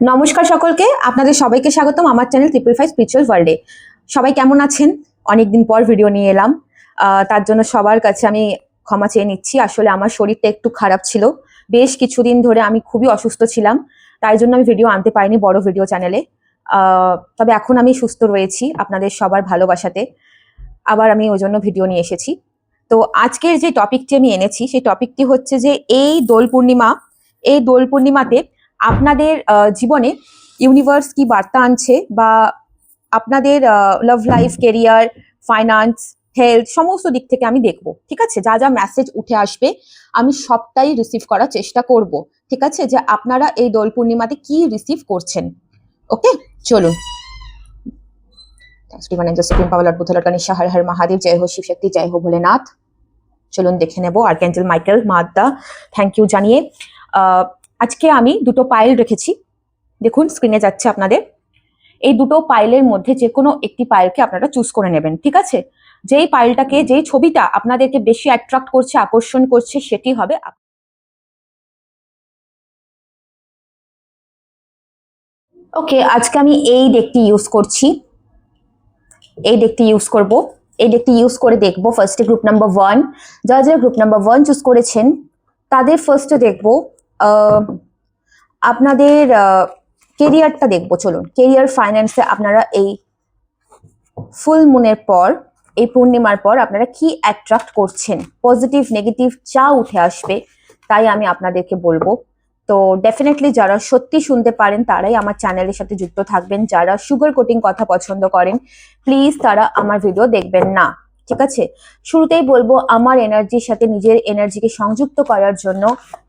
নমস্কার সকলকে, আপনাদের সবাইকে স্বাগতম আমার চ্যানেল 555 স্পিরিচুয়াল ওয়ার্ল্ডে। সবাই কেমন আছেন? অনেকদিন পর ভিডিও নিয়ে এলাম। তার জন্য সবার কাছে আমি ক্ষমা চেয়ে নিচ্ছি। আসলে আমার শরীরটা একটু খারাপ ছিল, বেশ কিছুদিন ধরে আমি খুবই অসুস্থ ছিলাম, তাই জন্য আমি ভিডিও আনতে পারিনি বড় ভিডিও চ্যানেলে। তবে এখন আমি সুস্থ রয়েছি আপনাদের সবার ভালোবাসাতে। আবার আমি ওই জন্য ভিডিও নিয়ে এসেছি। তো আজকের যে টপিকটি আমি এনেছি সেই টপিকটি হচ্ছে যে এই দোল পূর্ণিমাতে আপনাদের জীবনে ইউনিভার্স কি বার্তা আনছে, বা আপনাদের love life, career, finance, health সমস্ত দিক থেকে আমি দেখব। ঠিক আছে, যা যা মেসেজ উঠে আসবে আমি সবটাই রিসিভ করার চেষ্টা করব। ঠিক আছে, যে আপনারা এই দোল পূর্ণিমাতে কি রিসিভ করছেন। ওকে, চলুন। হর হর মহাদেব, জয় হো শিব শক্তি, জয় হো ভোলেনাথ। চলুন দেখে নেব আর্কেঞ্জেল মাইকেল মাদ্দা থ্যাংক ইউ জানিয়ে। আজকে আমি দুটো পাইল রেখেছি, দেখুন স্ক্রিনে যাচ্ছে আপনাদের। এই দুটো পাইলের মধ্যে যে কোনো একটি পাইলকে আপনারা চুজ করে নেবেন। ঠিক আছে, যেই পাইলটাকে, যেই ছবিটা আপনাদেরকে বেশি অ্যাট্রাক্ট করছে, আকর্ষণ করছে, সেটি হবে। ওকে, আজকে আমি এই ডেকটি ইউজ করছি, এই ডেকটি ইউজ করব। এই ডেকটি ইউজ করে দেখব ফার্স্টে গ্রুপ নাম্বার 1। যারা যারা গ্রুপ নাম্বার 1 চুজ করেছেন তাদের ফার্স্টে দেখব আপনাদের কেরিয়ারটা দেখব। চলুন, কেরিয়ার ফাইন্যান্সে আপনারা এই ফুল মুনের পর, এই পূর্ণিমার পর আপনারা কি অ্যাট্রাক্ট করছেন, পজিটিভ নেগেটিভ যা উঠে আসবে তাই আমি আপনাদেরকে বলবো। তো ডেফিনেটলি যারা সত্যি শুনতে পারেন তারাই আমার চ্যানেলের সাথে যুক্ত থাকবেন। যারা সুগার কোটিং কথা পছন্দ করেন প্লিজ তারা আমার ভিডিও দেখবেন না। ঠিক আছে, শুরুতেই বলবো আমার এনার্জির সাথে নিজের এনার্জিকে সংযুক্ত করার জন্য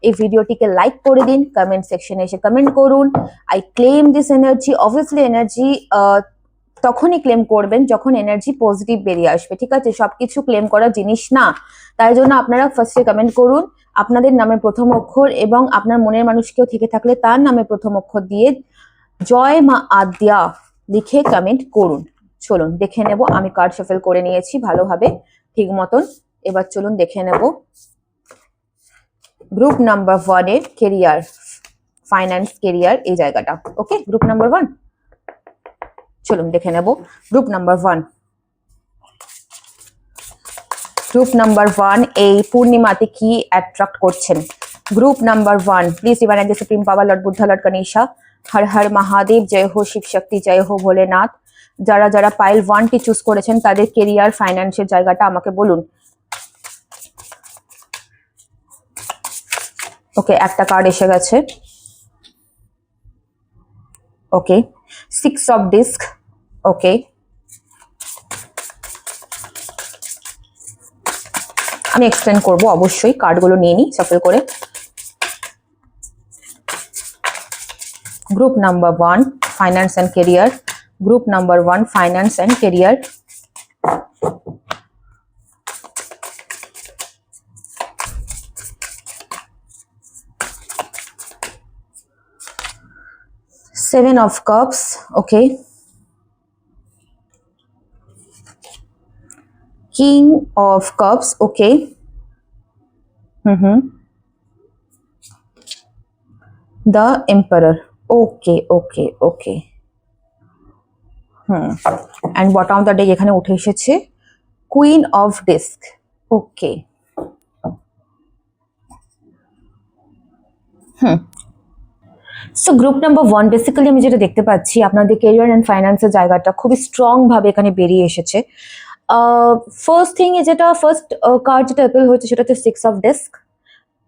এই ভিডিওটিকে লাইক করে দিন, কমেন্ট সেকশনে এসে কমেন্ট করুন I claim this energy. Obviously energy তখনই ক্লেম করবেন যখন এনার্জি পজিটিভ বেরিয়ে আসবে। ঠিক আছে, সবকিছু ক্লেম করা জিনিস না, তাই জন্য আপনারা ফার্স্টে কমেন্ট করুন আপনাদের নামের প্রথম অক্ষর এবং আপনার মনের মানুষকেও থেকে থাকলে তার নামের প্রথম অক্ষর দিয়ে জয় মা আদ্যা লিখে কমেন্ট করুন। চলুন দেখে নেব, আমি কার্ড শাফেল করে নিয়েছি ভালোভাবে ঠিক মতন। এবার চলুন দেখে নেব গ্রুপ নাম্বার 1 এর কেরিয়ার, ফাইন্যান্স, কেরিয়ার এই জায়গাটা। ওকে, গ্রুপ নাম্বার 1 চলুন দেখে নেব। গ্রুপ নাম্বার 1, গ্রুপ নাম্বার 1 এই পূর্ণিমাতে কি অ্যাট্রাক্ট করছেন। Group number 1, please divine angel, supreme power, lord Buddha, lord Ganesha, Har Har Mahadev, জয় হো শিব শক্তি, জয় হো ভোলেনাথ। যারা যারা পাইল 1টি চুজ করেছেন তাদের কেরিয়ার ফাইন্যান্সের জায়গাটা আমাকে বলুন। ওকে, একটা কার্ড এসে গেছে। ওকে, 6 অফ ডিস্ক। ওকে, আমি এক্সপ্লেন করব অবশ্যই, কার্ডগুলো নিয়ে নিই সাফল করে। Group number 1 finance and career, group number 1 finance and career. Seven of Cups, okay. King of Cups, okay. The Emperor, okay, okay, okay. And bottom of the deck এখানে উঠে এসেছে Queen of Disc, okay. So group number 1 basically আমি যেটা দেখতে পাচ্ছি আপনাদের career and ফাইন্যান্সের জায়গাটা খুবই স্ট্রং ভাবে এখানে বেরিয়ে এসেছে। ফার্স্ট থিং যেটা ফার্স্ট কার্ড যেটা অ্যাপেল হয়েছে সেটা হচ্ছে 6 অফ ডিস্ক,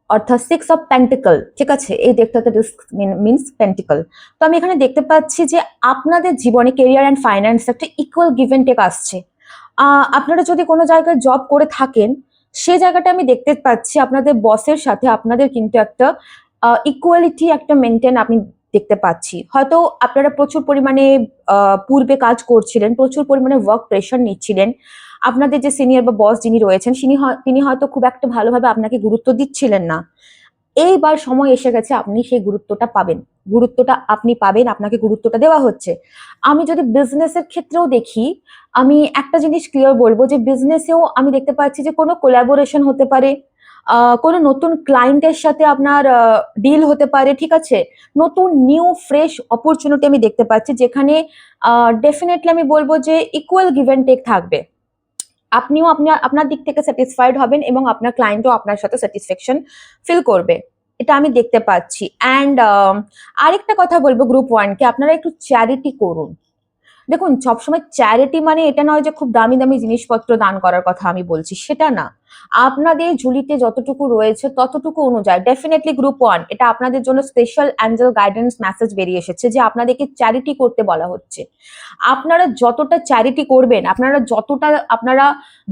অর্থাৎ 6 অফ পেন্টিকল। ঠিক আছে, এই দেখটাতে ডিস্ক মিনস পেন্টিকল। তো আমি এখানে দেখতে পাচ্ছি যে আপনাদের জীবনে কেরিয়ার অ্যান্ড ফাইন্যান্স একটা ইকুয়াল গিভ অ্যান্ড টেক আসছে। আপনারা যদি কোনো জায়গায় জব করে থাকেন সে জায়গাটা আমি দেখতে পাচ্ছি আপনাদের বসের সাথে আপনাদের কিন্তু একটা ইকুয়ালিটি একটা মেনটেন আপনি দেখতে পাচ্ছি। হয়তো আপনারা প্রচুর পরিমাণে পূর্বে কাজ করছিলেন, প্রচুর পরিমাণে ওয়ার্ক প্রেশার নিচ্ছিলেন। আপনাদের যে সিনিয়র বা বস যিনি রয়েছেন তিনি হয়তো খুব একটা ভালোভাবে আপনাকে গুরুত্ব দিচ্ছিলেন না। এইবার সময় এসে গেছে আপনি সেই গুরুত্বটা পাবেন, গুরুত্বটা আপনি পাবেন, আপনাকে গুরুত্বটা দেওয়া হচ্ছে। আমি যদি বিজনেসের ক্ষেত্রেও দেখি, আমি একটা জিনিস ক্লিয়ার বলবো যে বিজনেসেও আমি দেখতে পাচ্ছি যে কোনো কোলাবোরেশন হতে পারে, কোনো নতুন ক্লায়েন্টের সাথে আপনার ডিল হতে পারে, ঠিক আছে। নতুন নিউ ফ্রেশ অপরচুনিটি আমি দেখতে পাচ্ছি, যেখানে ডেফিনেটলি আমি বলবো যে ইকুয়াল গিভ অ্যান্ড টেক থাকবে। আপনিও আপনার দিক থেকে স্যাটিসফাইড হবেন এবং আপনার ক্লায়েন্টও আপনার সাথে স্যাটিসফ্যাকশন ফিল করবে, এটা আমি দেখতে পাচ্ছি। অ্যান্ড আরেকটা কথা বলবো গ্রুপ ওয়ানকে, আপনারা একটু চ্যারিটি করুন। দেখুন, সবসময় চ্যারিটি মানে এটা নয় যে খুব দামি দামি জিনিসপত্র দান করার কথা আমি বলছি, সেটা না। আপনাদের ঝুলিতে যতটুকু রয়েছে ততটুকু অনুযায়ী ডেফিনেটলি গ্রুপ ওয়ান, এটা আপনাদের জন্য স্পেশাল অ্যাঞ্জেল গাইডেন্স মেসেজ বেরিয়ে এসেছে যে আপনাদেরকে চ্যারিটি করতে বলা হচ্ছে। আপনারা যতটা চ্যারিটি করবেন, আপনারা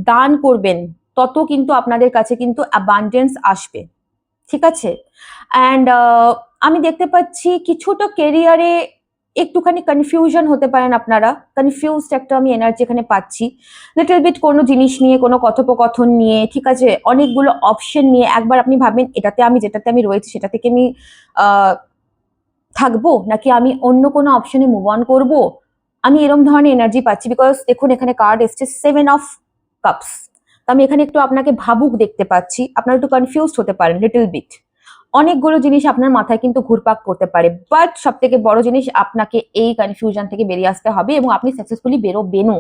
দান করবেন, তত কিন্তু আপনাদের কাছে কিন্তু অ্যাবান্ডেন্স আসবে, ঠিক আছে। অ্যান্ড আমি দেখতে পাচ্ছি কিছুটা কেরিয়ারে একটুখানি কনফিউশন হতে পারেন, আপনারা কনফিউজড একটা আমি এনার্জি এখানে পাচ্ছি, লিটল বিট কোনো জিনিস নিয়ে, কোনো কথোপকথন নিয়ে, ঠিক আছে, অনেকগুলো অপশন নিয়ে। একবার আপনি ভাবেন যেটাতে আমি রয়েছি সেটা থেকে আমি থাকবো, নাকি আমি অন্য কোনো অপশনে মুভ অন করবো, আমি এরকম ধরনের এনার্জি পাচ্ছি। বিকজ দেখুন এখানে কার্ড এসছে 7 অফ কাপস, তো আমি এখানে একটু আপনাকে ভাবুক দেখতে পাচ্ছি, আপনারা একটু কনফিউজড হতে পারেন লিটল বিট। অনেকগুলো জিনিস আপনার মাথায় কিন্তু ঘুরপাক করতে পারে, বাট সব থেকে বড় জিনিস আপনাকে এই কনফিউশন থেকে বেরিয়ে আসতে হবে এবং আপনি সাকসেসফুলি বেরোবেনও,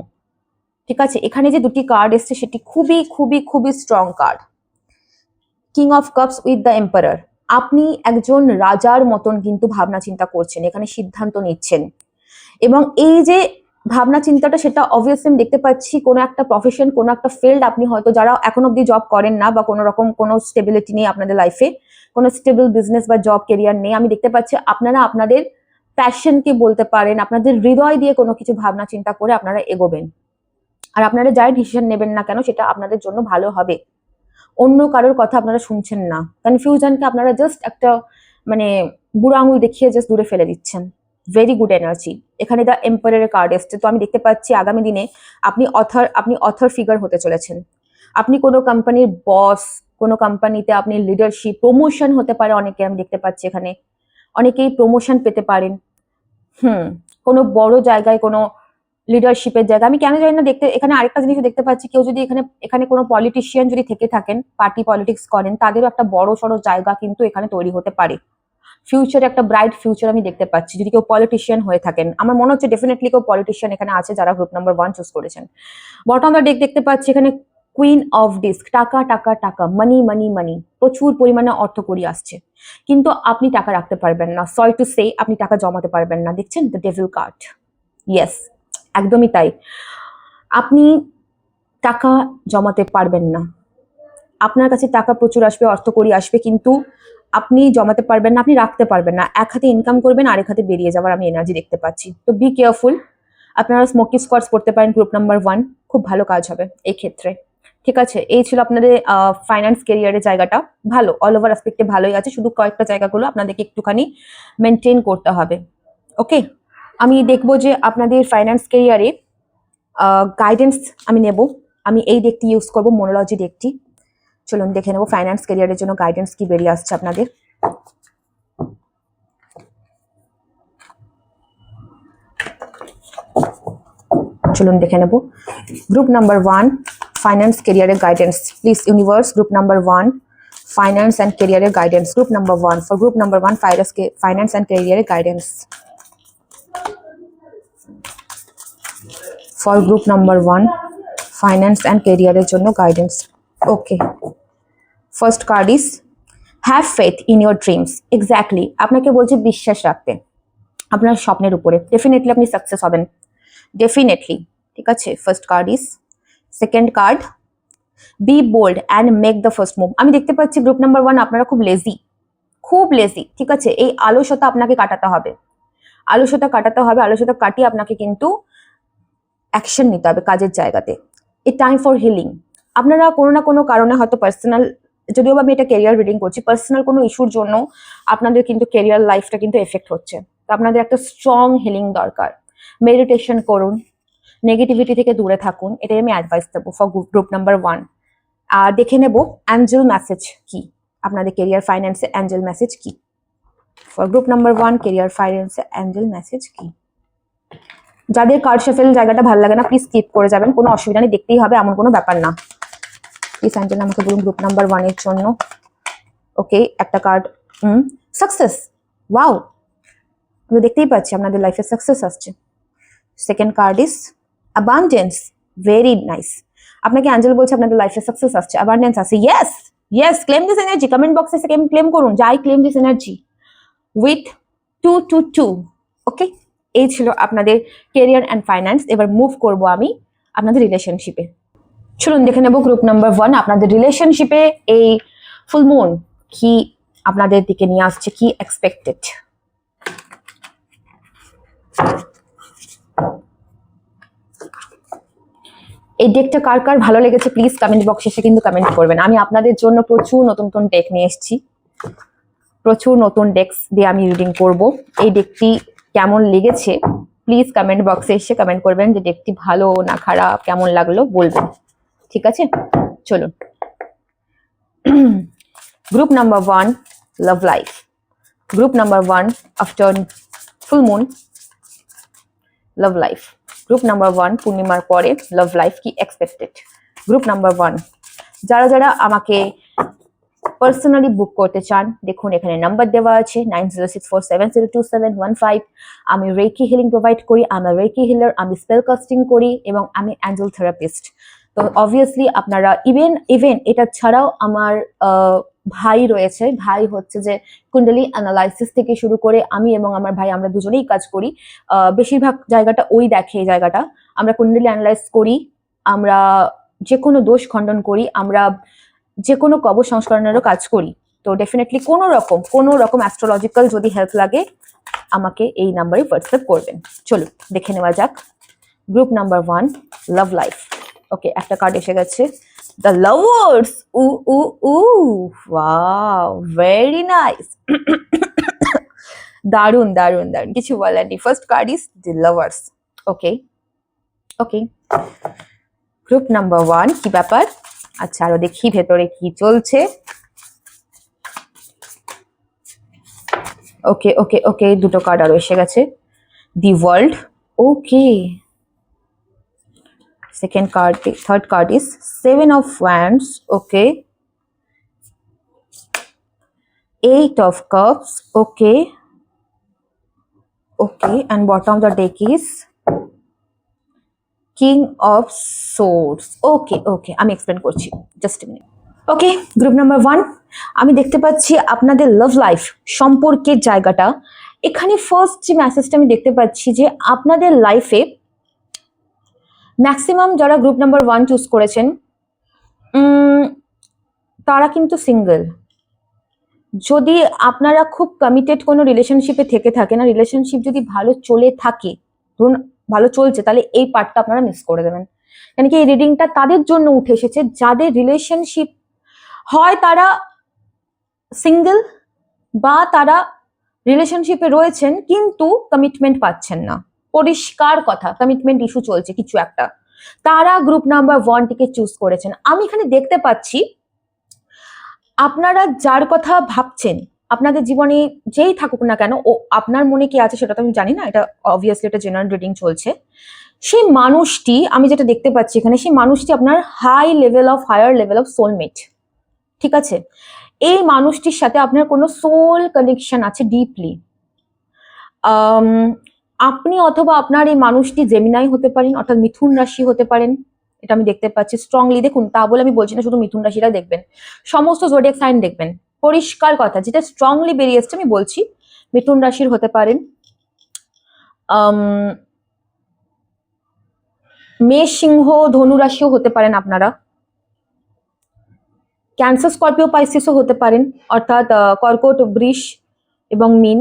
ঠিক আছে। এখানে যে দুটি কার্ড এসছে সেটি খুবই খুবই খুবই strong card, king of cups with the emperor. আপনি একজন রাজার মতন কিন্তু ভাবনা চিন্তা করছেন, এখানে সিদ্ধান্ত নিচ্ছেন, এবং এই যে ভাবনা চিন্তাটা, সেটা অবভিয়াসলি আমি দেখতে পাচ্ছি কোনো একটা প্রফেশন, কোনো একটা ফিল্ড, আপনি হয়তো যারা এখন অব্দি জব করেন না বা কোনো রকম কোনো স্টেবিলিটি নেই আপনাদের লাইফে, কোনো স্টেবল বিজনেস বা জব কেরিয়ার নেই, আমি দেখতে পাচ্ছি আপনারা আপনাদের প্যাশনকে বলতে পারেন, আপনাদের হৃদয় দিয়ে কোনো কিছু ভাবনা চিন্তা করে আপনারা এগোবেন। আর আপনারা যাই ডিসিশন নেবেন না কেন সেটা আপনাদের জন্য ভালো হবে। অন্য কারোর কথা আপনারা শুনছেন না, কনফিউশনকে আপনারা জাস্ট একটা মানে বুড়ো আঙুল দেখিয়ে জাস্ট দূরে ফেলে দিচ্ছেন। Very good energy. এখানে দ্য এম্পায়ারের কার্ড এসছে, তো আমি দেখতে পাচ্ছি আগামী দিনে আপনি অথর ফিগার হতে চলেছেন। আপনি কোনো কোম্পানির বস, কোনো কোম্পানিতে আপনি লিডারশিপ, প্রমোশন হতে পারে অনেকে, আমি দেখতে পাচ্ছি এখানে অনেকেই প্রমোশন পেতে পারেন। কোনো বড় জায়গায়, কোনো লিডারশিপের জায়গা, আমি কেন জানি না এখানে আরেকটা জিনিস দেখতে পাচ্ছি, কেউ যদি এখানে কোনো পলিটিশিয়ান যদি থেকে থাকেন, পার্টি পলিটিক্স করেন, তাদেরও একটা বড় সড়ো জায়গা কিন্তু এখানে তৈরি হতে পারে। ফিউচারে একটা ব্রাইট ফিউচার আমি দেখতে পাচ্ছি যদি কেউ পলিটিশিয়ান হয়ে থাকেন। আমার মনে হচ্ছে ডেফিনেটলি কেউ পলিটিশিয়ান এখানে আছে যারা গ্রুপ নাম্বার 1 চুজ করেছেন। বটম দ্য ডেক দেখতে পাচ্ছি এখানে কুইন অফ ডিস্ক, টাকা টাকা টাকা, মানি মানি মানি, প্রচুর পরিমাণে অর্থকড়ি আসছে, কিন্তু আপনি টাকা রাখতে পারবেন না। সরি টু সে, আপনি টাকা জমাতে পারবেন না। দেখছেন দ্য ডেভিল কার্ড, ইয়েস, একদমই তাই। আপনি টাকা জমাতে পারবেন না, আপনার কাছে টাকা প্রচুর আসবে, অর্থকড়ি আসবে, কিন্তু আপনি জমাতে পারবেন না, আপনি রাখতে পারবেন না। এক হাতে ইনকাম করবেন, আরেক হাতে বেরিয়ে যাওয়ার আমি এনার্জি দেখতে পাচ্ছি। তো বি কেয়ারফুল। আপনারা স্মোকি স্কোয়াডস করতে পারেন গ্রুপ নাম্বার 1, খুব ভালো কাজ হবে এই ক্ষেত্রে, ঠিক আছে। এই ছিল আপনাদের ফাইন্যান্স কেরিয়ারের জায়গাটা, ভালো, অল ওভার অ্যাসপেক্টে ভালোই আছে, শুধু কয়েকটা জায়গাগুলো আপনাদেরকে একটুখানি মেনটেন করতে হবে। ওকে, আমি দেখবো যে আপনাদের ফাইন্যান্স কেরিয়ারে গাইডেন্স আমি নেব, আমি এই ডেকটি ইউজ করব, মোনোলজি ডেকটি। চলুন দেখে নেবো ফাইন্যান্স কেরিয়ারের জন্য গাইডেন্স কি বেরিয়ে আসছে আপনাদের। চলুন দেখে নেবো গ্রুপ নাম্বার 1 ফাইন্যান্স কেরিয়ারের guidance. Please universe, group number 1 finance and কেরিয়ারের guidance. Group number 1 for group number 1 finance and কেরিয়ারের guidance. For group number 1 finance and কেরিয়ারের জন্য guidance. Okay, first card is have faith in your dreams. Exactly, আপনাকে বলছে বিশ্বাস রাখতে আপনার স্বপ্নের উপরে, ডেফিনেটলি আপনি সাকসেস হবেন, ডেফিনেটলি, ঠিক আছে। First card is. Second card, be bold and make the first move. আমি দেখতে পাচ্ছি গ্রুপ নাম্বার 1 আপনারা খুব লেজি, ঠিক আছে। এই আলস্যতা আপনাকে কাটাতে হবে, আলস্যতা কাটিয়ে আপনাকে কিন্তু অ্যাকশন নিতে হবে কাজের জায়গাতে। এ টাইম ফর হিলিং। আপনারা কোনো না কোনো কারণে হয়তো পার্সোনাল, যদিও আমি এটা কেরিয়ার রিডিং করছি, পার্সোনাল কোনো ইস্যুর জন্য আপনাদের কিন্তু কেরিয়ার লাইফটা কিন্তু এফেক্ট হচ্ছে, তো আপনাদের একটা স্ট্রং হিলিং দরকার। মেডিটেশন করুন, নেগেটিভিটি থেকে দূরে থাকুন, এটাই আমি অ্যাডভাইস দেবো ফর গ্রুপ নাম্বার 1। আর দেখে নেব অ্যাঞ্জেল মেসেজ কি, আপনাদের কেরিয়ার ফাইন্যান্সে অ্যাঞ্জেল মেসেজ কি। ফর গ্রুপ নাম্বার 1 কেরিয়ার ফাইন্যান্সে অ্যাঞ্জেল মেসেজ কি। যাদের কার্ড শেফেল জায়গাটা ভালো লাগে না প্লিজ স্কিপ করে যাবেন, কোনো অসুবিধা নেই, দেখতেই হবে এমন কোনো ব্যাপার না। প্লিজ অ্যাঞ্জেল আমাকে বলুন গ্রুপ নাম্বার 1 এর জন্য। ওকে, একটা কার্ড সাকসেস। ওয়াও, আমি দেখতেই পাচ্ছি আপনাদের লাইফে সাকসেস আসছে। Second card is abundance. Very nice. আপনাকে অ্যাঞ্জেল বলছে আপনাদের লাইফে সাকসেস আসছে, অ্যাবান্ডেন্স আছে। Yes yes, claim this energy. Comment বক্সে ক্লেম করুন যে I claim this energy with 222। ওকে, এই ছিল আপনাদের কেরিয়ার অ্যান্ড ফাইন্যান্স। এবার মুভ করব আমি আপনাদের রিলেশনশিপে। চলুন দেখে নেব গ্রুপ নাম্বার 1 আপনাদের রিলেশনশিপে এই ফুল মুন কি আপনাদের দিকে নিয়ে আসছে, কি এক্সপেক্টেড। এই ডেকটা কার কার ভালো লেগেছে প্লিজ কমেন্ট বক্সে এসে কিন্তু কমেন্ট করবেন। আমি আপনাদের জন্য প্রচুর নতুন নতুন ডেক নিয়ে এসেছি, প্রচুর নতুন ডেক্স দিয়ে আমি রিডিং করব। এই ডেকটি কেমন লেগেছে প্লিজ কমেন্ট বক্সে এসে কমেন্ট করবেন যে ডেকটি ভালো না খারাপ, কেমন লাগলো বলবেন, ঠিক আছে? চলুন, group number 1 love life. Group number 1 after full moon love life. Group number 1 পূর্ণিমার পরে লাভ লাইফ কি এক্সপেক্টেড। গ্রুপ নাম্বার 1 যারা যারা আমাকে পার্সোনালি বুক করতে চান, দেখুন এখানে নাম্বার দেওয়া আছে 9064702715। আমি রেকি হিলিং প্রোভাইড করি, আমি রেকি হিলার, আমি স্পেল কাস্টিং করি এবং আমি অ্যাঞ্জেল থেরাপিস্ট। তো অবভিয়াসলি আপনারা ইভেন এটা ছাড়াও আমার ভাই রয়েছে। ভাই হচ্ছে যে কুণ্ডলী অ্যানালাইসিস থেকে শুরু করে আমি এবং আমার ভাই আমরা দুজনেই কাজ করি। বেশিরভাগ জায়গাটা ওই দেখে, এই জায়গাটা আমরা কুণ্ডলী অ্যানালাইজ করি, আমরা যে কোনো দোষ খণ্ডন করি, আমরা যে কোনো কবর সংস্করণেরও কাজ করি। তো ডেফিনেটলি কোনো রকম অ্যাস্ট্রোলজিক্যাল যদি হেল্প লাগে আমাকে এই নাম্বারে হোয়াটসঅ্যাপ করবেন। চলুন দেখে নেওয়া যাক group number 1 love life. Okay, একটা কার্ড এসে গেছে, দ্য লাভার্স। উ উ উ ওয়াও, ভেরি নাইস। দারুন দারুন দারুন, কিছু বলার নেই। First card is the lovers. Okay okay, group number 1 কি ব্যাপার? আচ্ছা, আরো দেখি ভেতরে কি চলছে। ওকে ওকে ওকে, দুটো কার্ড আরো এসে গেছে, the world. Okay, second card, third card is 7 of Wands. Okay, 8 of Cups. Okay okay, and bottom of the deck is King of Swords. ওকে ওকে, আমি এক্সপ্লেন করছি, জাস্ট মিনিট। ওকে, গ্রুপ নাম্বার 1 আমি দেখতে পাচ্ছি আপনাদের লাভ লাইফ সম্পর্কের জায়গাটা। এখানে first যে মেসেজটা আমি দেখতে পাচ্ছি যে আপনাদের লাইফে ম্যাক্সিমাম যারা গ্রুপ নাম্বার 1 চুজ করেছেন তারা কিন্তু সিঙ্গেল। যদি আপনারা খুব কমিটেড কোনো রিলেশনশিপে থেকে থাকেন, আর রিলেশনশিপ যদি ভালো চলে থাকে, ধরুন ভালো চলছে, তাহলে এই পার্টটা আপনারা মিস করে দেবেন। কেন কি এই রিডিংটা তাদের জন্য উঠে এসেছে যাদের রিলেশনশিপ হয় তারা সিঙ্গেল বা তারা রিলেশনশিপে রয়েছেন কিন্তু কমিটমেন্ট পাচ্ছেন না। পরিষ্কার কথা, কমিটমেন্ট ইস্যু চলছে কিছু একটা, তারা গ্রুপ নাম্বার 1 টিকে চুজ করেছেন। আমি এখানে দেখতে পাচ্ছি আপনারা যার কথা ভাবছেন আপনাদের জীবনে যেই থাকুক না কেন, ও আপনার মনে কি আছে সেটা তো আমি জানি না, এটা অবভিয়াসলি এটা জেনারেল রিডিং চলছে। সেই মানুষটি আমি যেটা দেখতে পাচ্ছি এখানে, সেই মানুষটি আপনার হায়ার লেভেল অফ সোলমেট, ঠিক আছে? এই মানুষটির সাথে আপনার কোনো সোল কানেকশন আছে ডিপলি। আপনি অথবা আপনার এই মানুষটি জেমিনাই হতে পারেন, অর্থাৎ মিথুন রাশি হতে পারেন, এটা আমি দেখতে পাচ্ছি স্ট্রংলি। দেখুন, তা বলে আমি বলছি না শুধু মিথুন রাশিটা দেখবেন, সমস্ত জোডিয়াক সাইন দেখবেন। পরিষ্কার কথা, যেটা স্ট্রংলি বেরিয়ে এসছে আমি বলছি, মিথুন রাশির হতে পারেন, মেষ সিংহ ধনু রাশিও হতে পারেন আপনারা, ক্যান্সার স্করপিও পাইসিসও হতে পারেন, অর্থাৎ কর্কট বৃষ এবং মীন।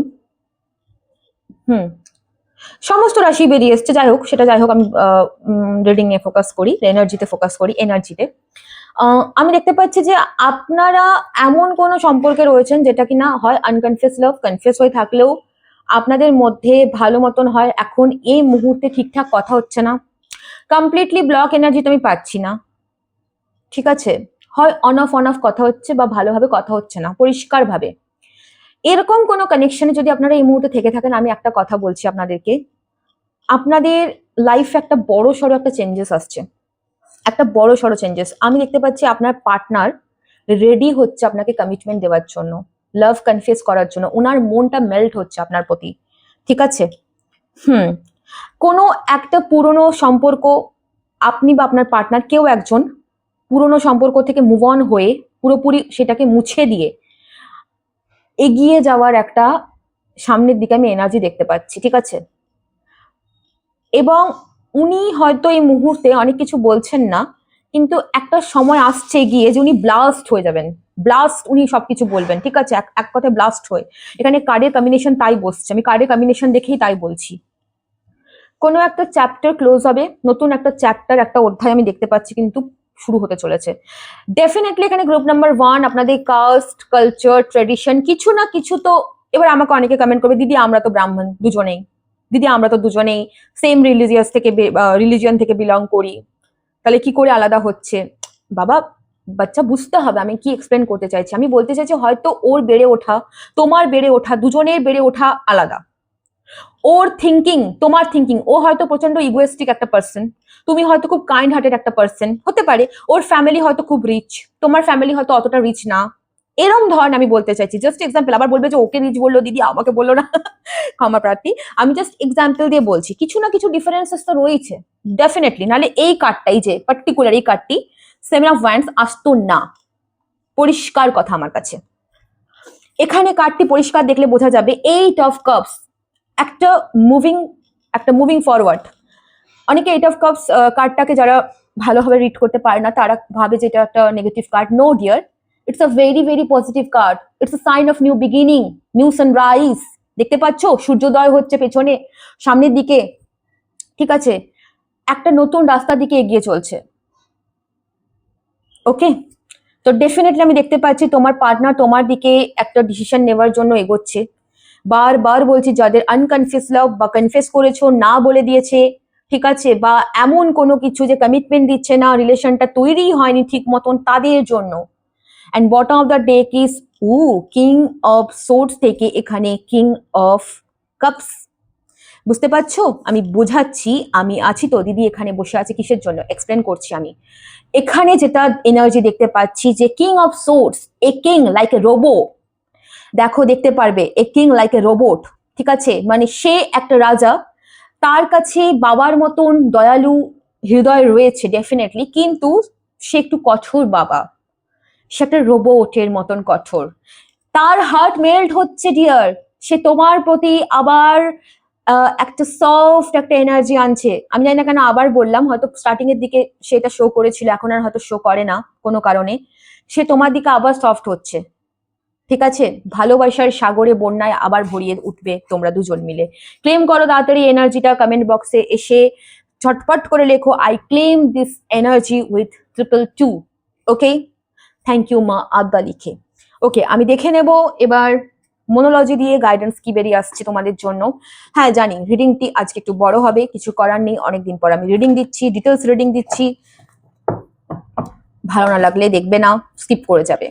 সমস্ত রাশি বেরিয়ে এসছে। যাই হোক, সেটা যাই হোক, আমি রিডিং এ ফোকাস করি, এনার্জিতে ফোকাস করি, এনার্জিতে। আমি দেখতে পাচ্ছি যে আপনারা এমন কোনো সম্পর্কে রয়েছেন যেটা কিনা হয় আনকনফিউজ লাভ, কনফিউজ হয়ে থাকলেও আপনাদের মধ্যে ভালো মতন হয় এখন এই মুহূর্তে ঠিকঠাক কথা হচ্ছে না, কমপ্লিটলি ব্লক এনার্জিতে আমি পাচ্ছি না, ঠিক আছে? হয় অন অফ কথা হচ্ছে বা ভালোভাবে কথা হচ্ছে না পরিষ্কারভাবে। এরকম কোনো কানেকশনে যদি আপনারা এই মুহূর্তে থেকে থাকেন, আমি একটা কথা বলছি আপনাদেরকে, আপনাদের লাইফে একটা বড় সড়ো একটা চেঞ্জেস আসছে। একটা বড় সড়ো চেঞ্জেস আমি দেখতে পাচ্ছি। আপনার পার্টনার রেডি হচ্ছে আপনাকে কমিটমেন্ট দেওয়ার জন্য, লাভ কনফেস করার জন্য, ওনার মনটা মেল্ট হচ্ছে আপনার প্রতি, ঠিক আছে। কোনো একটা পুরনো সম্পর্ক, আপনি বা আপনার পার্টনার কেউ একজন পুরনো সম্পর্ক থেকে মুভ অন হয়ে পুরোপুরি সেটাকে মুছে দিয়ে এগিয়ে যাওয়ার একটা সামনের দিকে আমি এনার্জি দেখতে পাচ্ছি, ঠিক আছে। এবং উনি হয়তো এই মুহূর্তে অনেক কিছু বলছেন না, কিন্তু একটা সময় আসছে গিয়ে যে উনি ব্লাস্ট হয়ে যাবেন, ব্লাস্ট, উনি সবকিছু বলবেন, ঠিক আছে, এক কথায় ব্লাস্ট হয়ে। এখানে কার্ডের কম্বিনেশন তাই বসছে, আমি কার্ডের কম্বিনেশন দেখেই তাই বলছি। কোনো একটা চ্যাপ্টার ক্লোজ হবে, নতুন একটা চ্যাপ্টার, একটা অধ্যায় আমি দেখতে পাচ্ছি কিন্তু শুরু হতে চলেছে। ডেফিনেটলি এখানে গ্রুপ নাম্বার 1 আপনাদের কাস্ট, কালচার, ট্রেডিশন কিছু না কিছু তো। এবার আমাকে অনেকে কমেন্ট করবে, দিদি আমরা তো ব্রাহ্মণ দুজনেই, দিদি আমরা তো দুজনেই সেম রিলিজিয়ন থেকে বিলং করি, তাহলে কি করে আলাদা হচ্ছে? বাবা বাচ্চা বুঝতে হবে আমি কি এক্সপ্লেন করতে চাইছি। আমি বলতে চাইছি হয়তো ওর বেড়ে ওঠা, তোমার বেড়ে ওঠা, দুজনের বেড়ে ওঠা আলাদা। ওর থিঙ্কিং, তোমার থিঙ্কিং, ও হয়তো প্রচন্ড ইগোয়েস্টিক একটা পার্সন, তুমি হয়তো খুব কাইন্ড হার্টেড একটা পার্সন হতে পারে। ওর ফ্যামিলি হয়তো খুব রিচ, তোমার ফ্যামিলি হয়তো অতটা রিচ না, এরম ধরন আমি বলতে চাইছি। জাস্ট এক্সাম্পল, আবার বলবে যে ওকে রিচ বললো দিদি আমাকে বললো না, ক্ষমা প্রার্থী, আমি জাস্ট এক্সাম্পল দিয়ে বলছি। কিছু না কিছু ডিফারেন্সেস তো রয়েছে ডেফিনেটলি, নাহলে এই কার্ডটা, এই যে পার্টিকুলার এই কার্ডটি 7 অফ ওয়ান্ডস আসতো না। পরিষ্কার কথা আমার কাছে, এখানে কার্ডটি পরিষ্কার দেখলে বোঝা যাবে 8 অফ কাপস, একটা মুভিং ফরওয়ার্ড। অনেকে 8 অফ কাপস কার্ডটাকে যারা ভালোভাবে রিড করতে পারে না তারা ভাবে যে এটা একটা negative card. No dear, it's a very very positive card. It's a sign of new beginning, new sunrise. দেখতে পাচ্ছ সূর্যোদয় হচ্ছে পেছনে, সামনের দিকে, ঠিক আছে, একটা নতুন রাস্তার দিকে এগিয়ে চলছে। ওকে, তো ডেফিনেটলি আমি দেখতে পাচ্ছি তোমার পার্টনার তোমার দিকে একটা ডিসিশন নেওয়ার জন্য এগোচ্ছে। বারবার বলছি, যাদের আনকনফিউজ লাভ বা কনফেস করেছো না বলে দিয়েছে, ঠিক আছে, বা এমন কোনো কিছু যে কমিটমেন্ট দিচ্ছে না, রিলেশনটা তৈরি হয়নি ঠিক মতন, তাদের জন্য। And bottom of the deck is king of swords থেকে এখানে কিং অফ কাপস। বুঝতে পারছো আমি বোঝাচ্ছি, আমি আছি তো দিদি, এখানে বসে আছে কিসের জন্য, এক্সপ্লেন করছি আমি। এখানে যেটা এনার্জি দেখতে পাচ্ছি যে king of swords, a king like a robo, দেখো দেখতে পারবে, a king like a robot, ঠিক আছে, মানে সে একটা রাজা, তার কাছে বাবার মতন দয়ালু হৃদয় রয়েছে ডেফিনেটলি, কিন্তু সে একটু কঠোর বাবা, সে একটা রোবটের মতন কঠোর। তার হার্ট মেল্ট হচ্ছে ডিয়ার, সে তোমার প্রতি আবার একটা সফট একটা এনার্জি আনছে। আমি জানি না কেন আবার বললাম, হয়তো স্টার্টিং এর দিকে সেটা শো করেছিল, এখন আর হয়তো শো করে না কোনো কারণে। সে তোমার দিকে আবার সফট হচ্ছে, ঠিক আছে, ভালোবাসার সাগরে বন্যায় আবার ভরিয়ে উঠবে তোমরা দুজন মিলে। ক্লেম করো তাড়াতাড়ি এনার্জিটা, কমেন্ট বক্সে এসে ঝটপট করে লেখো I claim this energy with 222। Okay, thank you মা আদ্যা লিখে। ওকে, আমি দেখে নেব এবার মোনোলজি দিয়ে গাইডেন্স কি বেরিয়ে আসছে তোমাদের জন্য। হ্যাঁ জানি রিডিংটি আজকে একটু বড় হবে, কিছু করার নেই, অনেকদিন পর আমি রিডিং দিচ্ছি, ডিটেলস রিডিং দিচ্ছি। ভালো না লাগলে দেখবে না, স্কিপ করে যাবে।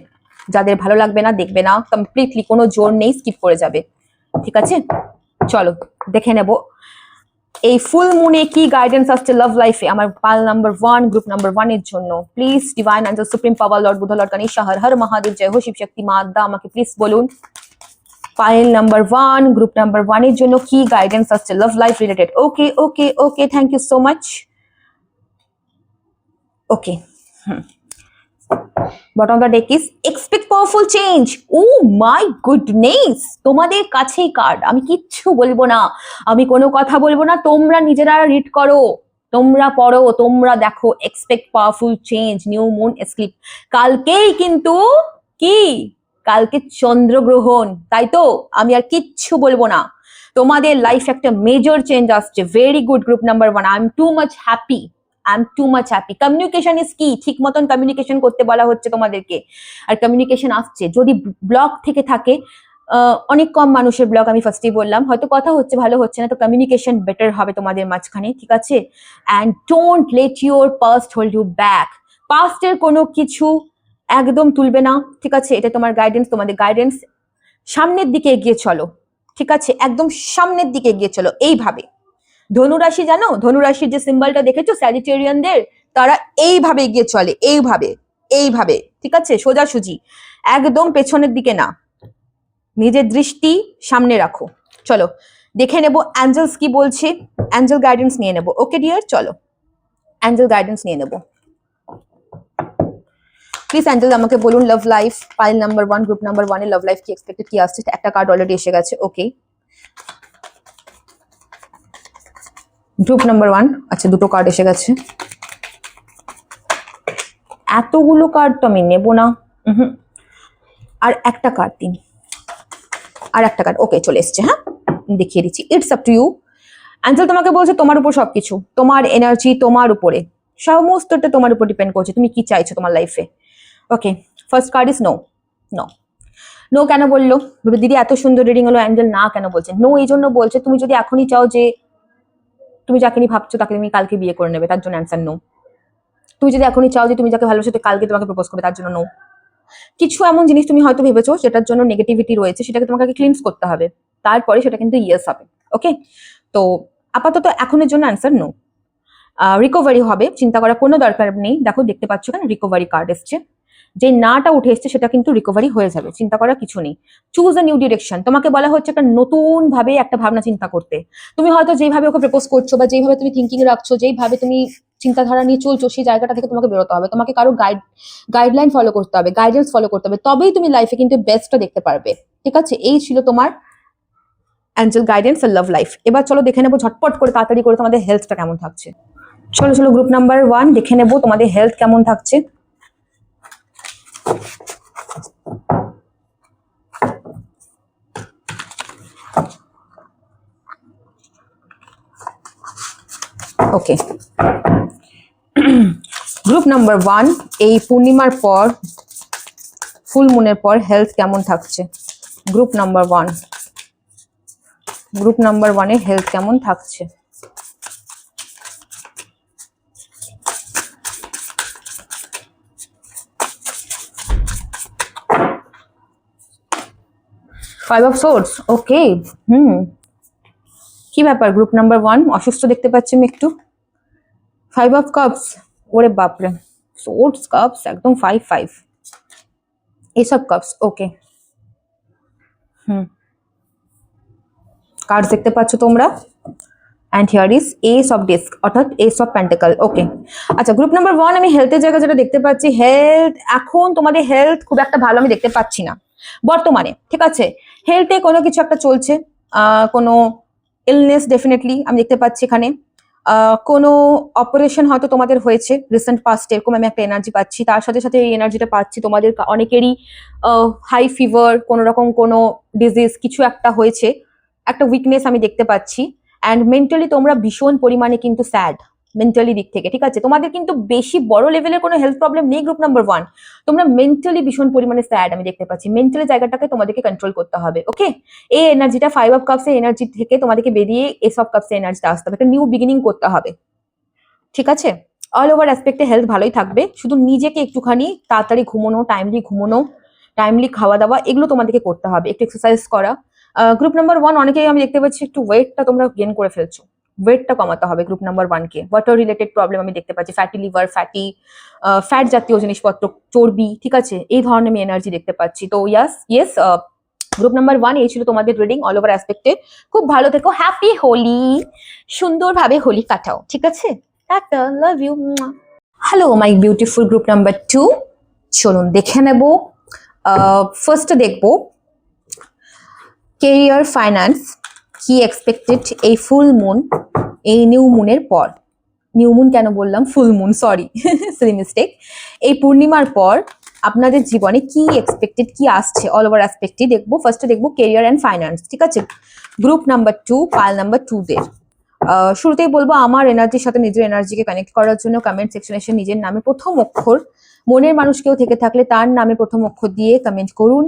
যাদের ভালো লাগবে না দেখবে না, কমপ্লিটলি কোনো জোর নেই, স্কিপ করে যাবে, ঠিক আছে। চলো দেখে নেব এই ফুল মুনে কি গাইডেন্স আসছে লাভ লাইফে আমার পাল নাম্বার 1 গ্রুপ নাম্বার 1 এর জন্য। Please divine angel, supreme power, lord Buddha, lord Ganesh, Har Har Mahadev, জয় হো শিব শক্তি মা আদ্যা, আমাকে প্লিজ বলুন পাইল নাম্বার 1 গ্রুপ নাম্বার 1 এর জন্য কি গাইডেন্স আসছে love life related. Okay okay okay, thank you so much. Okay, bottom of the deck is expect powerful change. Oh my goodness, তোমাদের কাছেই কার্ড, আমি কিচ্ছু বলবো না, আমি কোনো কথা বলবো না, তোমরা নিজেরা রিড করো, তোমরা পড়ো, তোমরা দেখো। Expect powerful change, new moon eclipse. কালকেই কিন্তু কি, কালকে চন্দ্রগ্রহণ, তাই তো আমি আর কিচ্ছু বলবো না। তোমাদের লাইফ একটা মেজর চেঞ্জ আসছে। Very good group number 1, I am too much happy, I am too much happy. Communication is কি, ঠিক মতন কমিউনিকেশন করতে বলা হচ্ছে তোমাদেরকে, আর কমিউনিকেশন আসছে। যদি ব্লক থেকে থাকে, অনেক কম মানুষের ব্লক, আমি ফার্স্টেই বললাম, হয়তো কথা হচ্ছে ভালো হচ্ছে না, তো কমিউনিকেশন বেটার হবে তোমাদের মাঝখানে, ঠিক আছে। And don't let your past hold you back. পাস্টের কোনো কিছু একদম তুলবে না, ঠিক আছে, এটা তোমার গাইডেন্স, তোমাদের গাইডেন্স। সামনের দিকে এগিয়ে চলো, ঠিক আছে, একদম সামনের দিকে এগিয়ে চলো এইভাবে। ধনুরাশি জানো, ধনুরাশির যে সিম্বলটা দেখেছো স্যাজিটেরিয়ানদের, তারা এইভাবে এগিয়ে চলে, এইভাবে এইভাবে, ঠিক আছে, সোজাসুজি, একদম পেছনের দিকে না, নিজের দৃষ্টি সামনে রাখো। চলো দেখে নেব অ্যাঞ্জেলস কি বলছে, অ্যাঞ্জেল গাইডেন্স নিয়ে নেব। ওকে ডিয়ার, চলো অ্যাঞ্জেল গাইডেন্স নিয়ে নেব। প্লিজ অ্যাঞ্জেল আমাকে বলুন love life pile number 1, group number 1 এর লাভ লাইফ কি এক্সপেক্টেড, কি আসছে। একটা কার্ড অলরেডি এসে গেছে। ওকে, গ্রুপ নাম্বার 1, আচ্ছা দুটো কার্ড এসে গেছে। এতগুলো কার্ড তো আমি নেব না। আর একটা কার্ড দিন, আর একটা কার্ড। ওকে, চলে এসছে। হ্যাঁ, দেখিয়ে দিচ্ছি। It's up to you. Angel তোমাকে বলছে তোমার উপর সবকিছু, তোমার এনার্জি তোমার উপরে, সমস্তটা তোমার উপর ডিপেন্ড করছে তুমি কি চাইছো তোমার লাইফে। Okay, first card is no. No, no কেন বললো দিদি? এত সুন্দর রিডিং হলো, অ্যাঞ্জেল না কেন বলছে? নো এই জন্য বলছে তুমি যদি এখনই চাও যে তুমি যাকে নিয়ে ভাবছো তাকে তুমি কালকে বিয়ে করে নেবে, তার জন্য অ্যান্সার নো। তুমি যদি এখনই চাও যে তুমি যাকে ভালোবাসো কালকে তোমাকে প্রপোজ করবে, তার জন্য নো। কিছু এমন জিনিস তুমি হয়তো ভেবেছো যেটার জন্য নেগেটিভিটি রয়েছে, সেটাকে তোমাকে ক্লিনস করতে হবে, তারপরে সেটা কিন্তু ইয়েস হবে। ওকে, তো আপাতত এখনের জন্য অ্যান্সার নো। রিকভারি হবে, চিন্তা করার কোনো দরকার নেই। দেখো, দেখতে পাচ্ছ কেন রিকভারি কার্ড এসছে, যে নাটা উঠে এসছে সেটা কিন্তু রিকভারি হয়ে যাবে, চিন্তা করার কিছু নেই। চুজ আ নিউ ডিরেকশন, তোমাকে বলা হচ্ছে একটা নতুন ভাবে একটা ভাবনা চিন্তা করতে। তুমি হয়তো যেইভাবে ওকে প্রপোজ করছো বা যেইভাবে তুমি থিঙ্কিং রাখছো, যেইভাবে তুমি চিন্তাধারা নিয়ে চলছো, সেই জায়গাটা থেকে তোমাকে বেরোতে হবে। তোমাকে কারো গাইডলাইন ফলো করতে হবে, গাইডেন্স ফলো করতে হবে, তবেই তুমি লাইফে কিন্তু বেস্টটা দেখতে পারবে। ঠিক আছে, এই ছিল তোমার অ্যাঞ্জেল গাইডেন্স আর লাভ লাইফ। এবার চলো দেখে নেবো ঝটপট করে, তাড়াতাড়ি করে তোমাদের হেলথটা কেমন থাকছে। চলো চলো, গ্রুপ নাম্বার 1 দেখে নেবো তোমাদের হেলথ কেমন থাকছে। ওকে, গ্রুপ নাম্বার 1 এই পূর্ণিমার পর, ফুল মুনের পর হেলথ কেমন থাকছে। গ্রুপ নাম্বার 1, গ্রুপ নাম্বার 1 এর হেলথ কেমন থাকছে। Five of swords. ওকে, কি ব্যাপার গ্রুপ নাম্বার 1 অসুস্থ দেখতে পাচ্ছি আমি একটু। 5 অফ কাপস, ওরে বাপরে, সোর্ডস কাপস একদম 5 ace of cups. Okay, cards দেখতে পাচ্ছ তোমরা, and here is ace of disc, অর্থাৎ এস অফ পেন্টাকল। ওকে, আচ্ছা গ্রুপ নাম্বার 1 আমি হেলথের জায়গা যেটা দেখতে পাচ্ছি, হেলথ এখন তোমাদের হেলথ খুব একটা ভালো আমি দেখতে পাচ্ছি না বর্তমানে। ঠিক আছে, হেলথে কোনো কিছু একটা চলছে, কোনো ইলনেস ডেফিনেটলি আমি দেখতে পাচ্ছি এখানে। কোনো অপারেশন হয়তো তোমাদের হয়েছে রিসেন্ট পাস্ট, এরকম আমি একটা এনার্জি পাচ্ছি। তার সাথে সাথে এই এনার্জিটা পাচ্ছি তোমাদের অনেকেরই হাই ফিভার, কোনো রকম কোনো ডিজিজ কিছু একটা হয়েছে, একটা উইকনেস আমি দেখতে পাচ্ছি। অ্যান্ড মেন্টালি তোমরা ভীষণ পরিমাণে কিন্তু স্যাড মেন্টালি দিক থেকে। ঠিক আছে, তোমাদের কিন্তু বেশি বড় লেভেলের কোনো হেলথ প্রবলেম নেই গ্রুপ নাম্বার 1, তোমরা মেন্টালি ভীষণ পরিমাণে স্যাড আমি দেখতে পাচ্ছি। মেন্টালি জায়গাটাকে তোমাদেরকে কন্ট্রোল করতে হবে। ওকে, এই এনার্জিটা 5 অফ কাপস এর এনার্জি থেকে তোমাদেরকে বেরিয়ে এস অফ কাপস এর এনার্জিটা আসতে হবে, একটা নিউ বিগিনিং করতে হবে। ঠিক আছে, অল ওভার অ্যাসপেক্টে হেলথ ভালোই থাকবে, শুধু নিজেকে একটুখানি তাড়াতাড়ি ঘুমানো, টাইমলি খাওয়া দাওয়া, এগুলো তোমাদেরকে করতে হবে, একটু এক্সারসাইজ করা। গ্রুপ নাম্বার 1 অনেকেই আমি দেখতে পাচ্ছি একটু ওয়েটটা তোমরা গেইন করে ফেলছো, ওয়েটটা কমাতে হবে গ্রুপ নাম্বার 1 কে। ওয়াটার রিলেটেড প্রবলেম আমি দেখতে পাচ্ছি, ফ্যাটি লিভার, ফ্যাট জাতীয় জিনিসপত্র, চর্বি, ঠিক আছে, এই ধরনের আমি এনার্জি দেখতে পাচ্ছি। তো ইয়েস গ্রুপ নাম্বার 1 এই ছিল তোমাদের রিডিং অল ওভার অ্যাসপেক্টে। খুব ভালো থেকো, হ্যাপি হোলি, সুন্দরভাবে হোলি কাটাও। ঠিক আছে, tata, love you. Hello my beautiful group number 2, চলুন দেখে নেব। ফার্স্টে দেখবো কেরিয়ার ফাইন্যান্স কি এক্সপেক্টেড এই ফুল মুন, এই নিউ মুনের পর। নিউ মুন কেন বললাম, full moon, sorry Seely mistake. এই পূর্ণিমার পর আপনাদের জীবনে কি এক্সপেক্টেড, কি আসছে, অল ওভার অ্যাসপেক্টই দেখবো। ফার্স্টে দেখবো কেরিয়ার অ্যান্ড ফাইন্যান্স। ঠিক আছে, গ্রুপ নাম্বার 2 পাইল নাম্বার 2 দের। শুরুতেই বলবো আমার এনার্জির সাথে নিজের এনার্জিকে কানেক্ট করার জন্য কমেন্ট সেকশনে এসে নিজের নামে প্রথম অক্ষর, মনের মানুষ কেউ থেকে থাকলে তার নামে প্রথম অক্ষর দিয়ে কমেন্ট করুন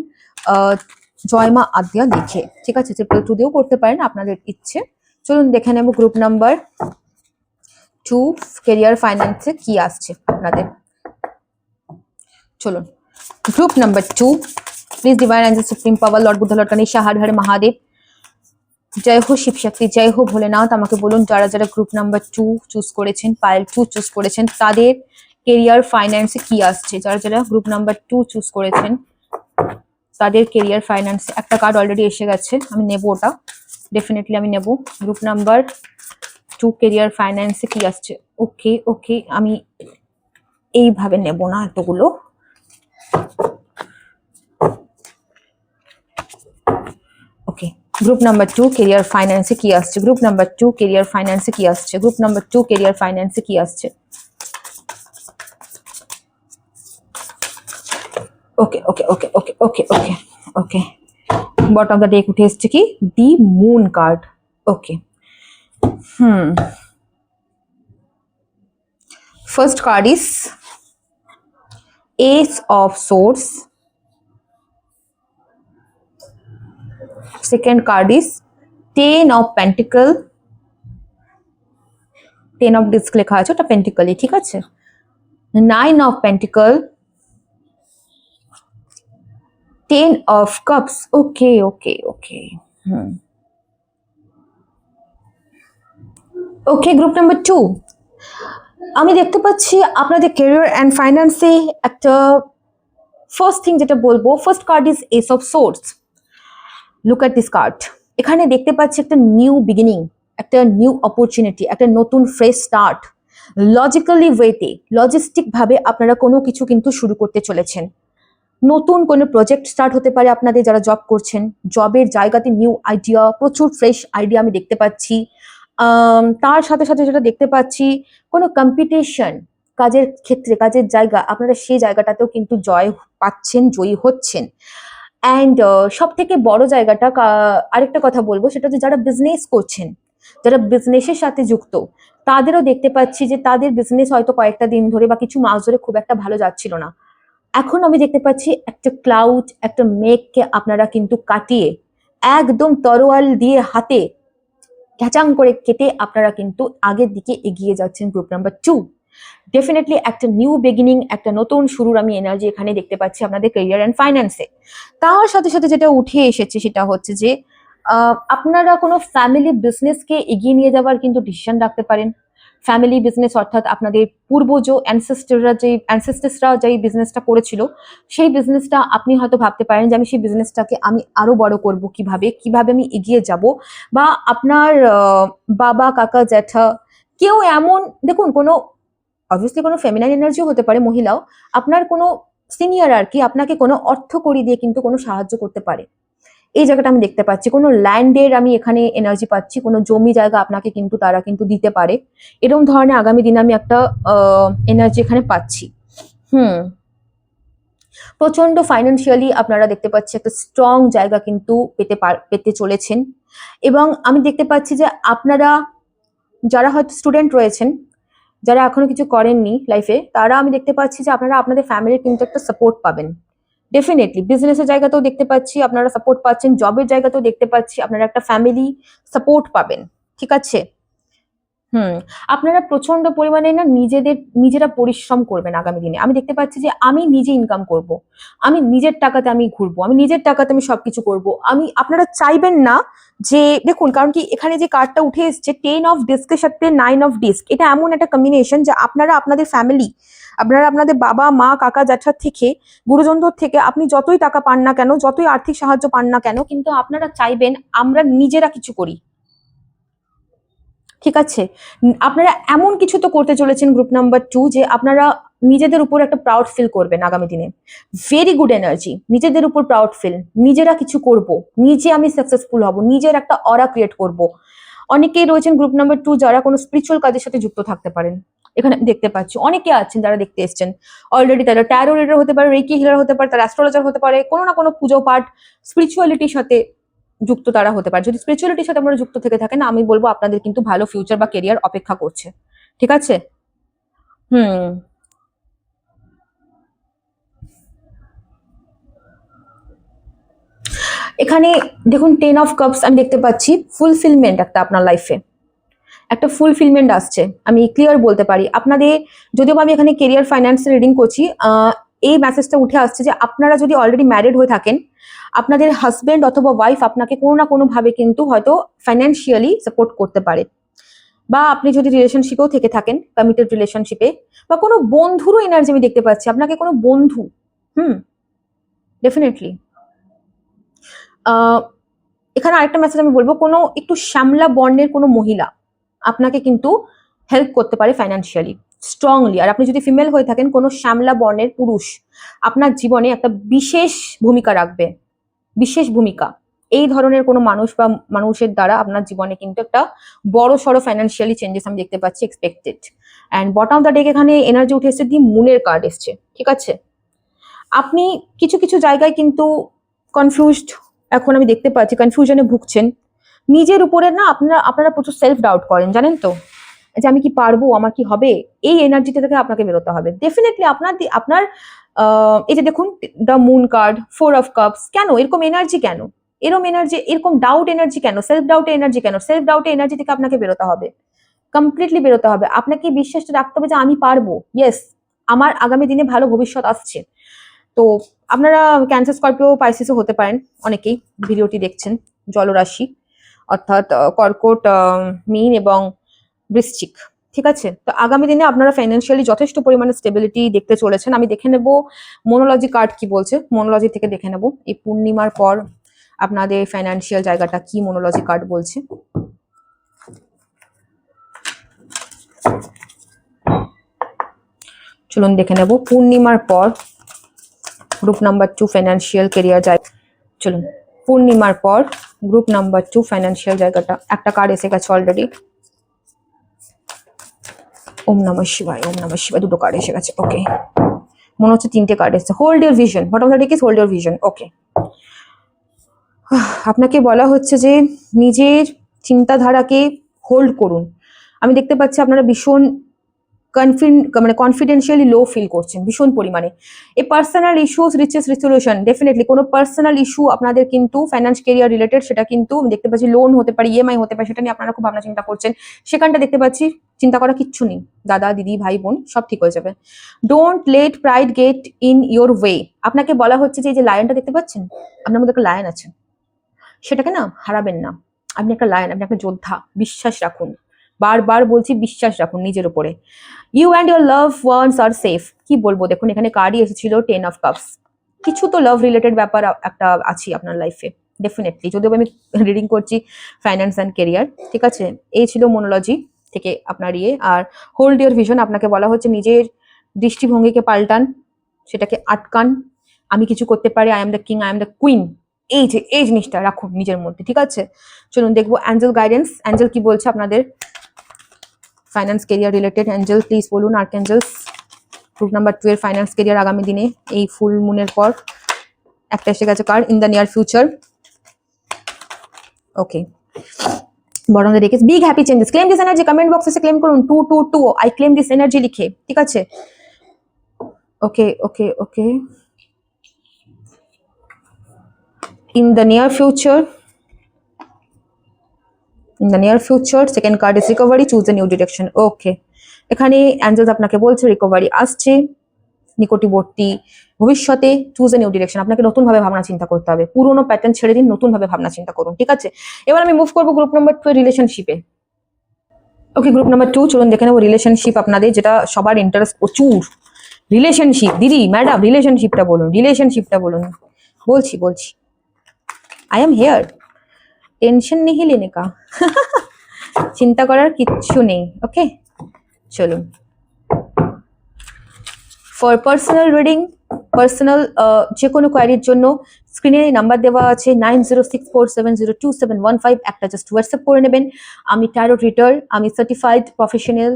জয়মা আদ্যা লিখে। ঠিক আছে, 222 দিয়েও করতে পারেন আপনাদের ইচ্ছে। চলুন দেখে নেব গ্রুপ নাম্বার 2 কেরিয়ার ফাইন্যান্সে কি আসছে আপনাদের। চলুন group number 2, please divine angel supreme power lord Buddha lord Ganesh Har Har Mahadev জয় হো শিব শক্তি, জয় হো ভোলেনাথ। আমাকে বলুন যারা যারা গ্রুপ নাম্বার 2 চুজ করেছেন, পাইল 2 চুজ করেছেন, তাদের কেরিয়ার ফাইন্যান্সে কি আসছে। যারা যারা গ্রুপ নাম্বার 2 চুজ করেছেন তাদের কেরিয়ার ফাইন্যান্সে একটা কার্ড অলরেডি এসে গেছে, আমি নেব ওটা, ডেফিনেটলি আমি নেব। গ্রুপ নাম্বার 2 কেরিয়ার ফাইন্যান্সে কি আসছে। ওকে ওকে, আমি এইভাবে নেব না এতগুলো। ওকে, গ্রুপ নাম্বার 2 কেরিয়ার ফাইন্যান্সে কি আসছে। গ্রুপ নাম্বার 2 কেরিয়ার ফাইন্যান্সে কি আসছে। গ্রুপ নাম্বার 2 কেরিয়ার ফাইন্যান্সে কি আসছে। ওকে okay okay okay okay okay okay, bottom of the day উঠে এসছে কি, the moon card. Okay, first card is ace of swords, second card is ten of pentacle, ten of disc লেখা আছে, ওটা পেন্টিকলই, ঠিক আছে। nine of pentacle, ten of cups। Okay okay okay, okay, group number 2 আমি দেখতে পাচ্ছি আপনাদের career and ফাইন্যান্সে একটা ফার্স্ট থিং যেটা বলবো, first card is ace of swords. Look at this card, এখানে দেখতে পাচ্ছি একটা নিউ বিগিনিং, একটা নিউ অপরচুনিটি, একটা নতুন ফ্রেশ স্টার্ট। লজিক্যালি ওয়েতে, লজিস্টিক ভাবে আপনারা কোনো কিছু কিন্তু শুরু করতে চলেছেন। নতুন কোনো প্রজেক্ট স্টার্ট হতে পারে আপনাদের যারা জব করছেন, জবের জায়গাতে নিউ আইডিয়া, প্রচুর ফ্রেশ আইডিয়া আমি দেখতে পাচ্ছি। তার সাথে সাথে যেটা দেখতে পাচ্ছি, কোনো কম্পিটিশন, কাজের ক্ষেত্রে, কাজের জায়গা, আপনারা সেই জায়গাটাতেও কিন্তু জয় পাচ্ছেন, জয়ী হচ্ছেন। অ্যান্ড সব থেকে বড় জায়গাটা, আরেকটা কথা বলবো, সেটা হচ্ছে যারা বিজনেস করছেন, যারা বিজনেসের সাথে যুক্ত, তাদেরও দেখতে পাচ্ছি যে তাদের বিজনেস হয়তো কয়েকটা দিন ধরে বা কিছু মাস ধরে খুব একটা ভালো যাচ্ছিল না। এখন আমি দেখতে পাচ্ছি একটা ক্লাউড, একটা মেঘকে আপনারা কিন্তু কাটিয়ে একদম তরোয়াল দিয়ে হাতে ঘ্যাচাং করে কেটে আপনারা কিন্তু আগের দিকে এগিয়ে যাচ্ছেন। গ্রুপ নাম্বার 2 ডেফিনেটলি একটা নিউ বিগিনিং, একটা নতুন শুরুর আমি এনার্জি এখানে দেখতে পাচ্ছি আপনাদের ক্যারিয়ার অ্যান্ড ফাইন্যান্সে। তার সাথে সাথে যেটা উঠে এসেছে সেটা হচ্ছে যে আপনারা কোনো ফ্যামিলি বিজনেসকে এগিয়ে নিয়ে যাওয়ার কিন্তু ডিসিশন রাখতে পারেন। ফ্যামিলি বিজনেস অর্থাৎ আপনাদের পূর্বজ অ্যানসেস্টার্সরা যেই বিজনেসটা করেছিল, সেই বিজনেসটা আপনি হয়তো ভাবতে পারেন যে আমি সেই বিজনেসটাকে আমি আরো বড় করব, কিভাবে কিভাবে আমি এগিয়ে যাব। বা আপনার বাবা, কাকা, জ্যাঠা, কেউ এমন, দেখুন, কোনো অবভিয়াসলি কোনো ফেমিনাইন এনার্জিও হতে পারে, মহিলাও, আপনার কোনো সিনিয়র আর কি আপনাকে কোনো অর্থ কড়ি দিয়ে কিন্তু কোনো সাহায্য করতে পারে। এই জায়গাটা আমি দেখতে পাচ্ছি। কোনো ল্যান্ডের আমি এখানে এনার্জি পাচ্ছি, কোনো জমি জায়গা আপনাকে কিন্তু তারা কিন্তু দিতে পারে। এরকম ধরনের আগামী দিনে আমি একটা এনার্জি এখানে পাচ্ছি। প্রচন্ড ফাইন্যান্সিয়ালি আপনারা দেখতে পাচ্ছি একটা স্ট্রং জায়গা কিন্তু পেতে চলেছেন। এবং আমি দেখতে পাচ্ছি যে আপনারা যারা হয়তো স্টুডেন্ট রয়েছেন, যারা এখনো কিছু করেননি লাইফে, তারা আমি দেখতে পাচ্ছি যে আপনারা আপনাদের ফ্যামিলির কিন্তু একটা সাপোর্ট পাবেন। ডেফিনেটলি বিজনেসের জায়গাতেও দেখতে পাচ্ছি আপনারা সাপোর্ট পাচ্ছেন, জবের জায়গাতেও দেখতে পাচ্ছি আপনারা একটা ফ্যামিলি সাপোর্ট পাবেন, ঠিক আছে। আপনারা প্রচন্ড পরিমাণে না নিজেরা পরিশ্রম করবেন আগামী দিনে। আমি দেখতে পাচ্ছি যে আমি নিজে ইনকাম করব, আমি নিজের টাকাতে আমি ঘুরবো, আমি নিজের টাকাতে আমি সবকিছু করব। আপনারা চাইবেন না যে, দেখুন, কারণ কি এখানে যে কার্ডটা উঠে এসছে 10 অফ ডিস্কের সাথে 9 অফ ডিস্ক, এটা এমন একটা কম্বিনেশন যে আপনারা আপনাদের ফ্যামিলি, আপনারা আপনাদের বাবা, মা, কাকা, জ্যাঠার থেকে, গুরুজনদের থেকে আপনি যতই টাকা পান না কেন, যতই আর্থিক সাহায্য পান না কেন, কিন্তু আপনারা চাইবেন আমরা নিজেরা কিছু করি, ঠিক আছে। আপনারা এমন কিছু তো করতে চলেছেন গ্রুপ নাম্বার 2 যে আপনারা নিজেদের উপর একটা প্রাউড ফিল করবেন আগামী দিনে। ভেরি গুড এনার্জি, নিজেদের উপর প্রাউড ফিল, নিজেরা কিছু করব, নিজে আমি সাকসেসফুল হব, নিজের একটা অরা ক্রিয়েট করব। অনেকেই রয়েছেন গ্রুপ নাম্বার 2 যারা কোনো স্পিরিচুয়াল কাজের সাথে যুক্ত থাকতে পারেন। এখানে দেখতে পাচ্ছি অনেকে আছেন যারা দেখতে এসছেন অলরেডি, তারা ট্যারো রিডার হতে পারে, রেকি হিলার হতে পারে, তারা অ্যাস্ট্রোলজার হতে পারে, কোনো না কোনো পুজো পাঠ স্পিরিচুয়ালিটির সাথে যুক্ত তারা হতে পারে। যদি স্পিরিচুয়ালিটির সাথে আপনারা যুক্ত থেকে থাকেন, আমি বলবো আপনাদের কিন্তু ভালো ফিউচার বা কেরিয়ার অপেক্ষা করছে, ঠিক আছে। এখানে দেখুন 10 অফ কাপস আমি দেখতে পাচ্ছি, ফুলফিলমেন্ট একটা আপনার লাইফে, একটা ফুলফিলমেন্ট আসছে, আমি ক্লিয়ার বলতে পারি। আপনাদের, যদিও আমি এখানে কেরিয়ার ফাইন্যান্স রিডিং করছি, এই মেসেজটা উঠে আসছে যে আপনারা যদি অলরেডি ম্যারিড হয়ে থাকেন আপনাদের হাজবেন্ড অথবা ওয়াইফ আপনাকে কোনো না কোনো ভাবে কিন্তু হয়তো ফাইন্যান্সিয়ালি সাপোর্ট করতে পারে, বা আপনি যদি রিলেশনশিপেও থেকে থাকেন, কমিটেড রিলেশনশিপে, বা কোনো বন্ধুরও এনার্জি আমি দেখতে পাচ্ছি, আপনাকে কোনো বন্ধু, ডেফিনেটলি। এখানে আরেকটা মেসেজ আমি বলবো, কোনো একটু শ্যামলা বর্ণের কোনো মহিলা আপনাকে কিন্তু হেল্প করতে পারে ফাইন্যান্সিয়ালি স্ট্রংলি। আর আপনি যদি ফিমেল হয়ে থাকেন, কোনো শ্যামলা বর্ণের পুরুষ আপনার জীবনে একটা বিশেষ ভূমিকা রাখবে, বিশেষ ভূমিকা। এই ধরনের কোনো মানুষ বা মানুষের দ্বারা আপনার জীবনে কিন্তু একটা বড় সড়ো ফাইন্যান্সিয়ালি চেঞ্জেস আমি দেখতে পাচ্ছি, expected. And bottom of the day এখানে এনার্জি উঠে এসেছে, দি মুনের কার্ড এসছে, ঠিক আছে। আপনি কিছু কিছু জায়গায় কিন্তু কনফিউজড এখন আমি দেখতে পাচ্ছি, কনফিউশনে ভুগছেন নিজের উপরে না। আপনারা প্রচুর সেলফ ডাউট করেন, জানেন তো, যে আমি কি পারবো, আমার কি হবে। এই এনার্জিটা থেকে আপনাকে বেরোতে হবে ডেফিনেটলি। আপনার এই যে দেখুন, the moon card, 4 of cups, কেন এরকম এনার্জি, কেন এরকম এনার্জি, এরকম ডাউট এনার্জি কেন, সেলফ ডাউটে এনার্জি কেন? সেলফ ডাউটে এনার্জি থেকে আপনাকে বেরোতে হবে, কমপ্লিটলি বেরোতে হবে। আপনাকে বিশ্বাসটা রাখতে হবে যে আমি পারবো, ইয়েস, আমার আগামী দিনে ভালো ভবিষ্যৎ আসছে। তো আপনারা ক্যান্সার, স্করপিও, পাইসিসও হতে পারেন, অনেকেই ভিডিওটি দেখছেন, জলরাশি অর্থাৎ কর্কট, মীন এবং বৃশ্চিক, ঠিক আছে। তো আগামী দিনে আপনারা ফাইন্যান্সিয়ালি যথেষ্ট পরিমাণে স্টেবিলিটি দেখতে চলেছেন। আমি দেখে নেব মোনোলজি কার্ড কি বলছে, মোনোলজি থেকে দেখে নেব এই পূর্ণিমার পর আপনাদের ফাইন্যান্সিয়াল জায়গাটা কি মোনোলজি কার্ড বলছে। চলুন দেখে নেব পূর্ণিমার পর গ্রুপ নাম্বার 2 ফাইন্যান্সিয়াল কেরিয়ার জায়গা। চলুন, পূর্ণিমার পর গ্রুপ নাম্বার 2 ফাইন্যান্সিয়াল জায়গাটা, একটা কার্ড এসে গেছে অলরেডি। ওম নমঃ শিবায়, ওম নমঃ শিবায়, দুটো কার্ড এসে গেছে। ওকে, মনে হচ্ছে 3টে কার্ড এসেছে। Hold your vision, bottom of the deck is hold your vision. Okay, আপনাকে বলা হচ্ছে যে নিজের চিন্তাধারাকে হোল্ড করুন। আমি দেখতে পাচ্ছি আপনারা ভীষণ কনফিডেন্সিয়ালি লো ফিল করছেন ভীষণ পরিমাণে। এই personal issues reaches resolution, definitely কোনো পার্সোনাল ইস্যু আপনাদের কিন্তু ফাইন্যান্স কেরিয়ার রিলেটেড, সেটা কিন্তু আমি দেখতে পাচ্ছি লোন হতে পারে, ইএমআই হতে পারে, সেটা নিয়ে আপনারা খুব ভাবনা চিন্তা করছেন। সেখানটা দেখতে পাচ্ছি চিন্তা করা কিচ্ছু নেই, দাদা দিদি ভাই বোন সব ঠিক হয়ে যাবে। Don't let pride get in your way. আপনাকে বলা হচ্ছে যে এই যে লায়নটা দেখতে পাচ্ছেন, আপনার মধ্যে একটা লায়ন আছে, সেটাকে না হারাবেন না। আপনি একটা লায়ন, আপনি একটা যোদ্ধা, বিশ্বাস রাখুন, বারবার বলছি বিশ্বাস রাখুন নিজের উপরে। You and your love ones are safe. কি বলবো, দেখুন এখানে কার্ডই এসেছিল 10 অফ কাপস। কিছু তো লাভ রিলেটেড ব্যাপার একটা আছে আপনার লাইফে ডেফিনেটলি, যদিও আমি রিডিং করছি ফাইন্যান্স অ্যান্ড কেরিয়ার, ঠিক আছে। এই ছিল মোনোলজি থেকে আপনার ইয়ে। আর হোল্ড ইউর ভিশন, আপনাকে বলা হচ্ছে নিজের দৃষ্টিভঙ্গিকে পাল্টান, সেটাকে আটকান। আমি কিছু করতে পারি, I am the king, I am the queen, এই জিনিসটা রাখুন নিজের মধ্যে, ঠিক আছে। চলুন দেখবো অ্যাঞ্জেল গাইডেন্স, অ্যাঞ্জেল কি বলছে আপনাদের finance career related. Angel please বলুন, আর্কএঞ্জেলস গ্রুপ নাম্বার 2 এর ফাইন্যান্স কেরিয়ার আগামী দিনে এই ফুল মুনের পর। একটা এসে গেছে card, in the near future. Okay, bottom of the deck is big happy changes. Claim this energy, comment বক্সে এসে ক্লেম করুন 222 আই ক্লেম দিস এনার্জি লিখে, ঠিক আছে। ওকে okay okay, in the near future, second card is recovery, choose a new direction. Okay, এখানে Angeles আপনাকে বলছে recovery আসছে নিকটবর্তী ভবিষ্যতে, চুজ এ নিউ ডিরেকশন। আপনাকে নতুন ভাবে ভাবনা চিন্তা করতে হবে, পুরোনো প্যাটার্ন ছেড়ে দিন, নতুন ভাবে ভাবনা চিন্তা করুন, ঠিক আছে। এবার আমি মুভ করবো গ্রুপ নাম্বার 2 রিলেশনশিপে। ওকে, গ্রুপ নাম্বার 2 চলুন দেখে নেবো রিলেশনশিপ আপনাদের, যেটা সবার ইন্টারেস্ট প্রচুর। রিলেশনশিপ, দিদি ম্যাডাম রিলেশনশিপটা বলুন, রিলেশনশিপটা বলুন। বলছি আই এম হেয়ার, টেনশন নেই লেনে কা চিন্তা করার কিচ্ছু নেই। ওকে, চলুন ফর পার্সোনাল রিডিং, পার্সোনাল যে কোনো কোয়ারির জন্য স্ক্রিনে নাম্বার দেওয়া আছে 9064702715, একটা জাস্ট হোয়াটসঅ্যাপ করে নেবেন। আমি ট্যারো রিডার, আমি certified professional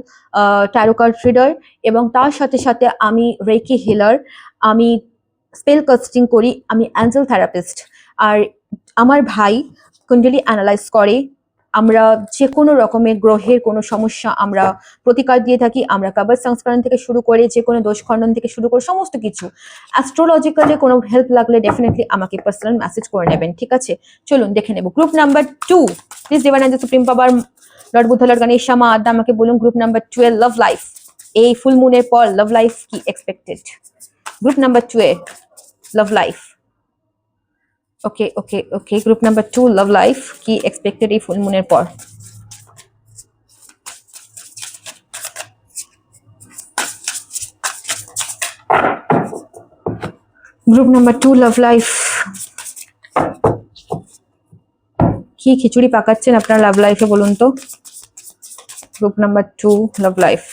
taro card reader, এবং তার সাথে সাথে আমি রেকি হিলার, আমি স্পেল কাস্টিং করি, আমি অ্যাঞ্জেল থেরাপিস্ট। আর আমার ভাই কুণ্ডলী অ্যানালাইজ করে। আমরা যে কোনো রকমের গ্রহের কোনো সমস্যা আমরা প্রতিকার দিয়ে থাকি। আমরা কবচ সংস্করণ থেকে শুরু করে যে কোনো দোষ খণ্ডন থেকে শুরু করে সমস্ত কিছু। অ্যাস্ট্রোলজিক্যালি কোনো হেল্প লাগলে ডেফিনেটলি আমাকে পার্সোনাল মেসেজ করে নেবেন, ঠিক আছে। চলুন দেখে নেব group number 2। Please Devanand supreme power lord Buddha lord Ganesh মা আদ্যা আমাকে বলুন গ্রুপ নাম্বার 12 লাভ লাইফ, এই ফুল মুনের পর লাভ লাইফ কি expected. Group number 2 love life, okay okay okay, group number 2 love life কি এক্সপেক্টেড এই ফুল মুনের পর? গ্রুপ নাম্বার 2 লাভ লাইফ কি খিচুড়ি পাকাচ্ছেন আপনার লাভ লাইফে বলুন তো? Group number 2 love life,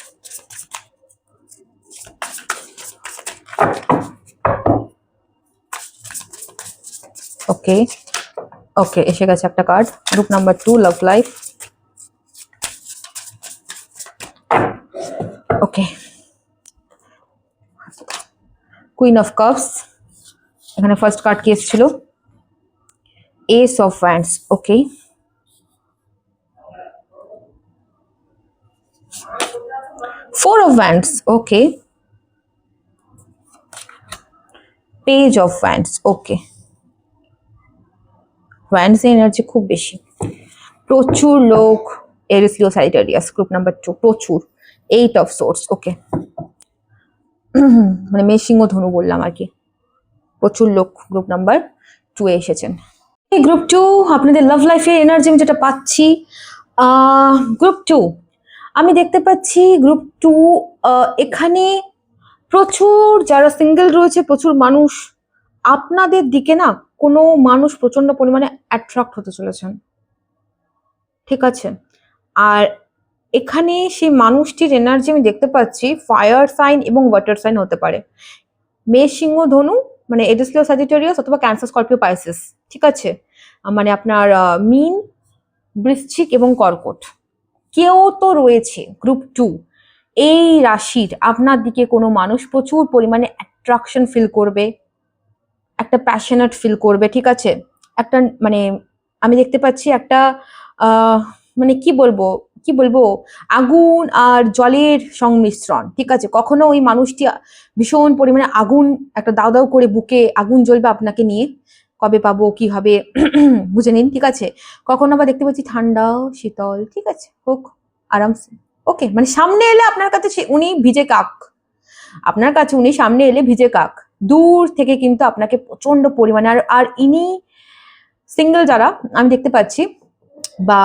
okay ওকে, এসে গেছে একটা card. Group number 2 love life, okay, queen of cups, এখানে ফার্স্ট কার্ড কি এসেছিল? S of wands, okay, four of wands, okay, page of wands, okay, wands এর এনার্জি খুব বেশি, প্রচুর লোক এরিস লিও স্যাজিটেরিয়াস গ্রুপ নাম্বার 2, প্রচুর, এইট অফ সোর্স, ওকে, মানে মেষ সিংহ ধনু বললাম আর কি, প্রচুর লোক গ্রুপ নাম্বার 2 এ এসেছেন। এই গ্রুপ 2 আপনাদের লাভ লাইফের এনার্জি আমি যেটা পাচ্ছি, গ্রুপ 2 আমি দেখতে পাচ্ছি গ্রুপ 2 এখানে প্রচুর যারা সিঙ্গেল রয়েছে, প্রচুর মানুষ আপনাদের দিকে না, কোনো মানুষ প্রচন্ড পরিমাণে অ্যাট্রাক্ট হতে চলেছেন, ঠিক আছে? আর এখানে সেই মানুষটির এনার্জি আমি দেখতে পাচ্ছি ফায়ার সাইন এবং ওয়াটার সাইন হতে পারে, মেষ সিংহ ধনু মানে এরিস লিও স্যাজিটেরিয়াস অথবা ক্যান্সার স্করপিও পাইসিস, ঠিক আছে? মানে আপনার মীন বৃশ্চিক এবং কর্কট কেউ তো রয়েছে গ্রুপ 2 এই রাশির, আপনার দিকে কোনো মানুষ প্রচুর পরিমাণে অ্যাট্রাকশন ফিল করবে, একটা প্যাশনেট ফিল করবে, ঠিক আছে? একটা মানে আমি দেখতে পাচ্ছি একটা মানে কি বলবো আগুন আর জলের সংমিশ্রণ, ঠিক আছে? কখনো ওই মানুষটি ভীষণ পরিমাণে আগুন, একটা দাউ দাউ করে বুকে আগুন জ্বলবে আপনাকে নিয়ে, কবে পাবো কি হবে বুঝে নিন, ঠিক আছে? কখনো আবার দেখতে পাচ্ছি ঠান্ডা শীতল, ঠিক আছে, হোক আরামসে, ওকে, মানে সামনে এলে আপনার কাছে উনি ভিজে কাক, আপনার কাছে উনি সামনে এলে ভিজে কাক, দূর থেকে কিন্তু আপনাকে প্রচন্ড পরিমাণে আর ইনি সিঙ্গেল যারা আমি দেখতে পাচ্ছি, বা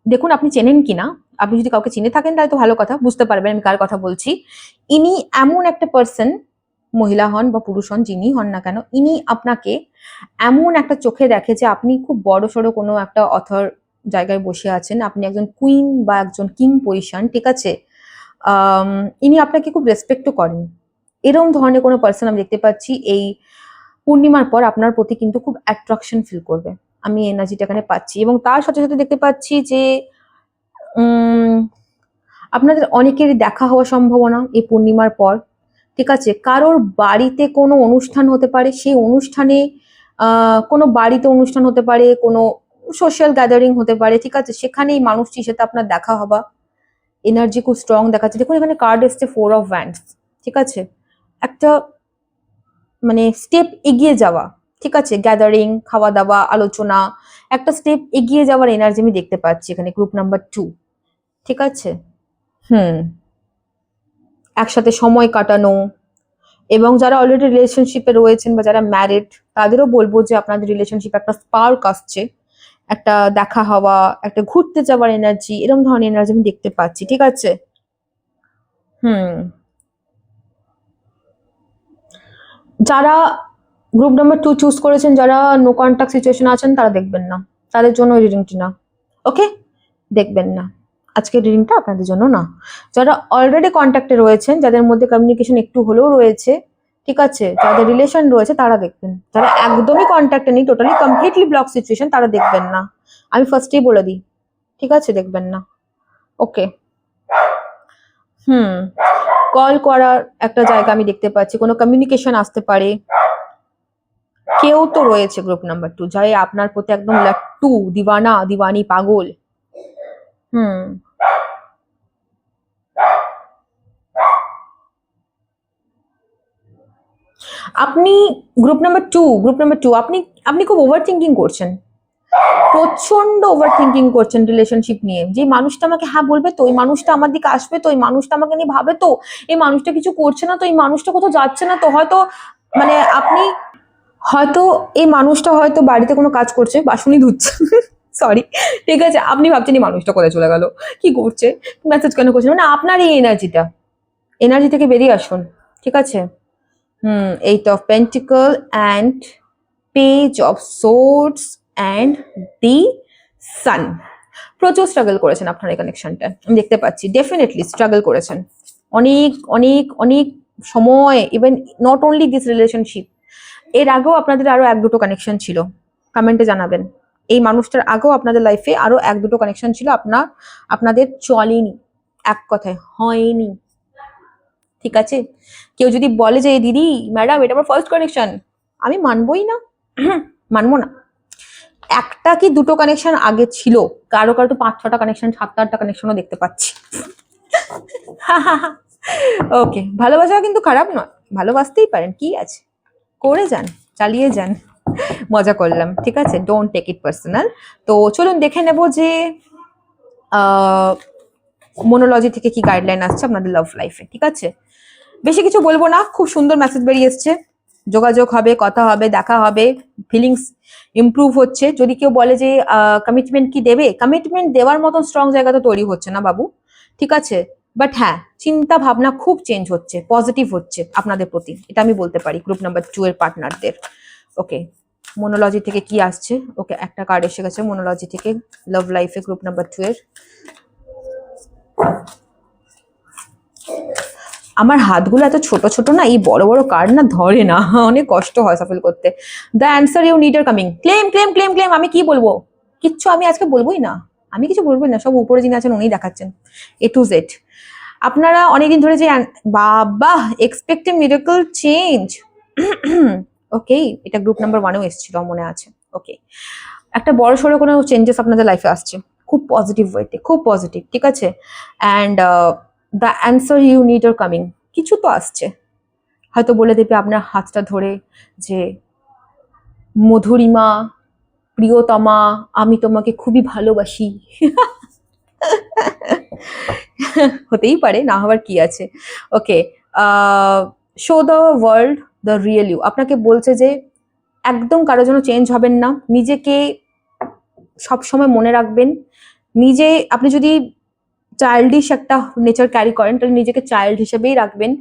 দেখুন আপনি চেনেন কিনা, আপনি যদি কাউকে চিনে থাকেন তাহলে তো ভালো কথা, বুঝতে পারবেন আমি কার কথা বলছি। ইনি এমন একটা পার্সন, মহিলা হন বা পুরুষ হন, যিনি হন না কেন, ইনি আপনাকে এমন একটা চোখে দেখে যে আপনি খুব বড় সড়ো কোনো একটা অথর জায়গায় বসে আছেন, আপনি একজন কুইন বা একজন কিং পজিশন, ঠিক আছে? ইনি আপনাকে খুব রেসপেক্টও করেন, এরকম ধরনের কোনো পার্সন আমি দেখতে পাচ্ছি এই পূর্ণিমার পর আপনার প্রতি কিন্তু খুব অ্যাট্রাকশন ফিল করবে, আমি এনার্জিটা এখানে পাচ্ছি। এবং তার সাথে সাথে দেখতে পাচ্ছি যে আপনাদের অনেকেরই দেখা হওয়ার সম্ভাবনা এই পূর্ণিমার পর, ঠিক আছে? কারোর বাড়িতে কোনো অনুষ্ঠান হতে পারে, সেই অনুষ্ঠানে কোনো বাড়িতে অনুষ্ঠান হতে পারে, কোনো সোশ্যাল গ্যাদারিং হতে পারে, ঠিক আছে? সেখানে এই মানুষটির সাথে আপনার দেখা হবা, এনার্জি খুব স্ট্রং দেখাচ্ছে। দেখুন এখানে কার্ড এসছে ফোর অফ ওয়ান্ডস, ঠিক আছে? একটা মানে স্টেপ এগিয়ে যাওয়া, ঠিক আছে? গ্যাদারিং, খাওয়া দাওয়া, আলোচনা, একটা স্টেপ এগিয়ে যাওয়ার এনার্জি আমি দেখতে পাচ্ছি এখানে গ্রুপ নাম্বার 2, ঠিক আছে? একসাথে সময় কাটানো, এবং যারা অলরেডি রিলেশনশিপে রয়েছেন বা যারা ম্যারিড তাদেরও বলবো যে আপনাদের রিলেশনশিপ একটা স্পার্ক আসছে, একটা দেখা হওয়া, একটা ঘুরতে যাওয়ার এনার্জি, এরকম ধরনের এনার্জি আমি দেখতে পাচ্ছি, ঠিক আছে? যারা গ্রুপ নাম্বার 2 চুজ করেছেন, যারা নো কন্ট্যাক্ট সিচুয়েশন আছেন, তারা দেখবেন না, তাদের জন্য রিডিংটি না, ওকে, দেখবেন না, আজকের রিডিংটা আপনাদের জন্য না। যারা অলরেডি কন্ট্যাক্টে রয়েছেন, যাদের মধ্যে কমিউনিকেশন একটু হলেও রয়েছে, ঠিক আছে, যাদের রিলেশন রয়েছে তারা দেখবেন, যারা একদমই কন্ট্যাক্টে নেই, টোটালি কমপ্লিটলি ব্লক সিচুয়েশন, তারা দেখবেন না, আমি ফার্স্টেই বলে দিই, ঠিক আছে? দেখবেন না, ওকে। কল করার একটা জায়গা আমি দেখতে পাচ্ছি, কোনো কমিউনিকেশন আসতে পারে, কেউ তো রয়েছে গ্রুপ নাম্বার 2 যাই আপনার প্রতি একদম লাট্টু, দিওয়ানা দিওয়ানি, পাগল। আপনি গ্রুপ নাম্বার 2 আপনি খুব ওভার থিঙ্কিং করছেন, প্রচন্ড ওভার থিঙ্কিং করছেন রিলেশনশিপ নিয়ে, যে মানুষটা আমাকে হ্যাঁ বলবে তো, এই মানুষটা আমার দিকে আসবে তো, এই মানুষটা আমাকে নিয়ে ভাবে তো, এই মানুষটা কিছু করছে না তো, এই মানুষটা কোথাও যাচ্ছে না তো, হয়তো মানে আপনি হয়তো এই মানুষটা হয়তো বাড়িতে কোনো কাজ করছে, বাসনই ধুচ্ছে, সরি, ঠিক আছে, আপনি ভাবছেন এই মানুষটা কোথায় চলে গেল, কি করছে, মেসেজ কেন করছে, মানে আপনার এই এনার্জি থেকে বেরিয়ে আসুন, ঠিক আছে। Eight of pentacle and page of swords and the sun. প্রচুর স্ট্রাগল করেছেন আপনার এই কানেকশনটা, আমি দেখতে পাচ্ছি, ডেফিনেটলি স্ট্রাগল করেছেন অনেক অনেক অনেক সময়, even not only this relationship, এর আগেও আপনাদের আরো এক দুটো কানেকশন ছিল, কমেন্টে জানাবেন। এই মানুষটার আগেও আপনাদের লাইফে আরো এক দুটো কানেকশন ছিল, আপনাদের চলেনি, এক কথায় হয়নি, ঠিক আছে। কেউ যদি বলে যে দিদি ম্যাডাম এটা আমার ফার্স্ট কানেকশন, আমি মানবই না, মানবো না। একটা কি দুটো কানেকশন আগে ছিল, কারো কারো তো 5-6টা কানেকশন, 7-8টা কানেকশনও দেখতে পাচ্ছি। ওকে, ভালোবাসা কিন্তু খারাপ নয়, ভালোবাসতেই পারেন, কি আছে, করে যান, চালিয়ে যান, মজা করলাম, ঠিক আছে, ডোন্ট টেক ইট পার্সোনাল। তো চলুন দেখে নেব যে মোনোলজি থেকে কি গাইডলাইন আসছে আপনাদের লাভ লাইফে, ঠিক আছে। বেশি কিছু বলবো না, খুব সুন্দর মেসেজ বেরিয়ে এসছে, যোগাযোগ হবে, কথা হবে, দেখা হবে, ফিলিংস ইমপ্রুভ হচ্ছে। যদি কেউ বলে যে কমিটমেন্ট কি দেবে, কমিটমেন্ট দেওয়ার মতন স্ট্রং জায়গা তো তৈরি হচ্ছে না বাবু, ঠিক আছে। বাট হ্যাঁ, চিন্তা ভাবনা খুব চেঞ্জ হচ্ছে, পজিটিভ হচ্ছে আপনাদের প্রতি, এটা আমি বলতে পারি গ্রুপ নাম্বার 2 এর পার্টনারদের। ওকে, মোনোলজি থেকে কি আসছে, ওকে একটা কার্ড এসে গেছে মোনোলজি থেকে লাভ লাইফে গ্রুপ নাম্বার 2 এর। আমার হাতগুলো এত ছোট ছোট না, এই বড় বড় কার্ড না ধরে না, অনেক কষ্ট হয় সাফল করতে। The answer you need are coming, claim claim claim claim, আমি কি বলবো, কিচ্ছু আমি আজকে বলবোই না, আমি কিছু বলবোই না, সব উপরে যিনি আছেন উনিই দেখাচ্ছেন A to Z। আপনারা অনেকদিন ধরে যে বাবা এক্সপেক্ট এ মিরাকল চেঞ্জ, ওকে, এটা গ্রুপ নাম্বার 1-এও এসেছিল মনে আছে। ওকে, একটা বড় সড়ো কোনো চেঞ্জেস আপনাদের লাইফে আসছে, খুব পজিটিভ ওয়েতে, খুব পজিটিভ, ঠিক আছে। And the answer you need are coming, কিছু তো আসছে, হয়তো বলে দেবে আপনার হাতটা ধরে যে মধুরিমা, প্রিয়তমা, আমি তোমাকে খুবই ভালোবাসি, হতেই পারে, না হওয়ার কি আছে। Okay, show the world the real you, আপনাকে বলছে যে একদম কারোর জন্য চেঞ্জ হবেন না, নিজেকে সবসময় মনে রাখবেন, আপনি যদি চাইল্ডিশ একটা নেচার ক্যারি করেন তাহলে নিজেকে চাইল্ড হিসেবেই রাখবেন,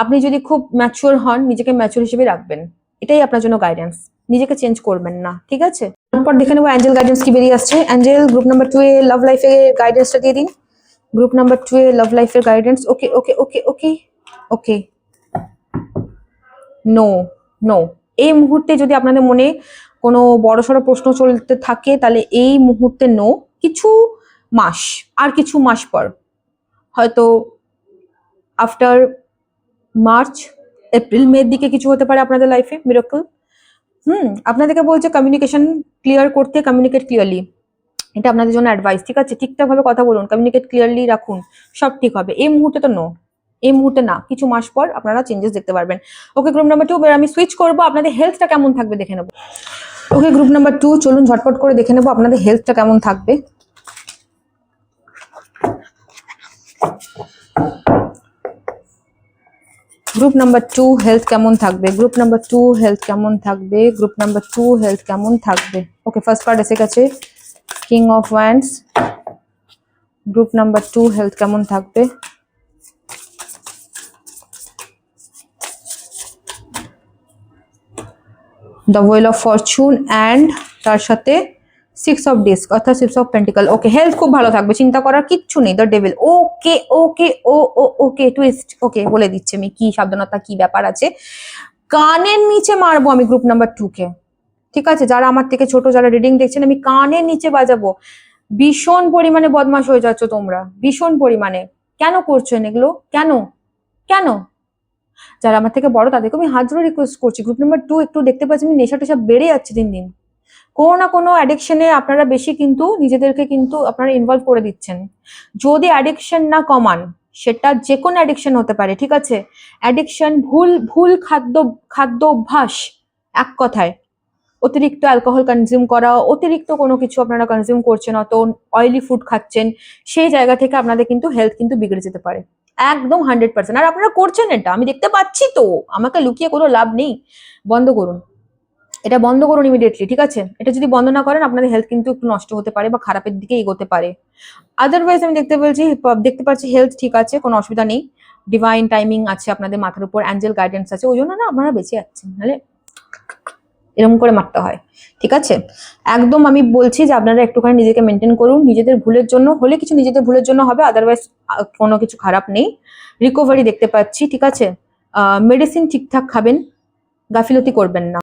আপনি যদি খুব ম্যাচিওর হন নিজেকে ম্যাচিওর হিসেবেই রাখবেন, এটাই আপনার জন্য গাইডেন্স, নিজেকে চেঞ্জ করবেন না, ঠিক আছে। তারপর দেখে নেবো অ্যাঞ্জেল গাইডেন্স কি বেরিয়ে আসছে। অ্যাঞ্জেল গ্রুপ নাম্বার 2 এ লাভ লাইফে গাইডেন্সটা দিয়ে দিন, গ্রুপ নাম্বার 2 এ লাভ লাইফের গাইডেন্স। ওকে ওকে ওকে ওকে ওকে, নো নো, এই মুহূর্তে যদি আপনাদের মনে কোনো বড়সড় প্রশ্ন চলতে থাকে তাহলে এই মুহূর্তে নো, কিছু মাস, আর কিছু মাস পর, হয়তো আফটার মার্চ এপ্রিল মের দিকে কিছু হতে পারে আপনাদের লাইফে মিরাকল। আপনাদেরকে বলছে কমিউনিকেশন ক্লিয়ার করতে, কমিউনিকেট ক্লিয়ারলি, এটা আপনাদের জন্য অ্যাডভাইস, ঠিক আছে। ঠিকঠাকভাবে কথা বলুন, কমিউনিকেট ক্লিয়ারলি রাখুন, সব ঠিক হবে। এই মুহূর্তে তো নো, এই মুহূর্তে না, কিছু মাস পর আপনারা চেঞ্জেস দেখতে পারবেন। ওকে, গ্রুপ নাম্বার 2 আমি সুইচ করবো, আপনাদের হেলথটা কেমন থাকবে দেখে নেবো। ওকে, গ্রুপ নাম্বার 2 চলুন ঝটপট করে দেখে নেবো আপনাদের হেলথটা কেমন থাকবে। গ্রুপ নাম্বার 2 হেলথ কেমন থাকবে, গ্রুপ নাম্বার 2 হেলথ কেমন থাকবে, গ্রুপ নাম্বার 2 হেলথ কেমন থাকবে। ওকে, ফার্স্ট কার্ড এসে গেছে king of wands, group number 2 health কেমন থাকবে। The wheel of Fortune and তার সাথে 6 অফ ডিস্ক অর্থাৎ 6 অফ পেন্টিকল। ওকে, হেলথ খুব ভালো থাকবে, চিন্তা করার কিচ্ছু নেই। The devil, okay okay okay twist, okay বলে দিচ্ছে আমি কি সাবধানতা, কি ব্যাপার আছে। কানের নিচে মারবো আমি গ্রুপ নাম্বার 2 কে, ঠিক আছে। যারা আমার থেকে ছোট, যারা রিডিং দেখছেন, আমি কানের নিচে বাজাবো। ভীষণ পরিমাণে বদমাশ হয়ে যাচ্ছ তোমরা, ভীষণ পরিমাণে। কেন করছো এগুলো, কেন কেন? যারা আমার থেকে বড় তাদেরকে আমি হাত ধরে রিকোয়েস্ট করছি, গ্রুপ নাম্বার 2 একটু দেখতে পাচ্ছি আমি নেশা টেশা বেড়ে যাচ্ছে দিন দিন, কোনো না কোনো অ্যাডিকশনে আপনারা বেশি কিন্তু নিজেদেরকে কিন্তু আপনারা ইনভলভ করে দিচ্ছেন। যদি অ্যাডিকশন না কমান, সেটা যে কোনো অ্যাডিকশন হতে পারে, ঠিক আছে। অ্যাডিকশন ভুল ভুল খাদ্য অভ্যাস, এক কথায় অতিরিক্ত অ্যালকোহল কনজিউম করা, অতিরিক্ত কোনো কিছু আপনারা কনজিউম করছেন, অত অয়েলি ফুড খাচ্ছেন, সেই জায়গা থেকে আপনাদের কিন্তু হেলথ কিন্তু বিগড়ে যেতে পারে, একদম 100%। আর আপনারা করছেন এটা, আমি দেখতে পাচ্ছি তো, আমাকে লুকিয়ে কোনো লাভ নেই, বন্ধ করুন, এটা বন্ধ করুন ইমিডিয়েটলি, ঠিক আছে? এটা যদি বন্ধ না করেন আপনাদের হেলথ কিন্তু একটু নষ্ট হতে পারে বা খারাপের দিকে এগোতে পারে। আদারওয়াইজ আমি দেখতে পাচ্ছি হেলথ ঠিক আছে, কোনো অসুবিধা নেই। ডিভাইন টাইমিং আছে আপনাদের মাথার উপর, অ্যাঞ্জেল গাইডেন্স আছে, ওই জন্য না আপনারা বেঁচে যাচ্ছেন, নাহলে এরকম করে মারতে হয়, ঠিক আছে? একদম আমি বলছি যে আপনারা একটুখানি নিজেকে মেনটেন করুন, নিজেদের ভুলের জন্য হলে কিছু নিজেদের ভুলের জন্য হবে, আদারওয়াইজ কোনো কিছু খারাপ নেই। রিকভারি দেখতে পাচ্ছি, ঠিক আছে? মেডিসিন ঠিকঠাক খাবেন, গাফিলতি করবেন না।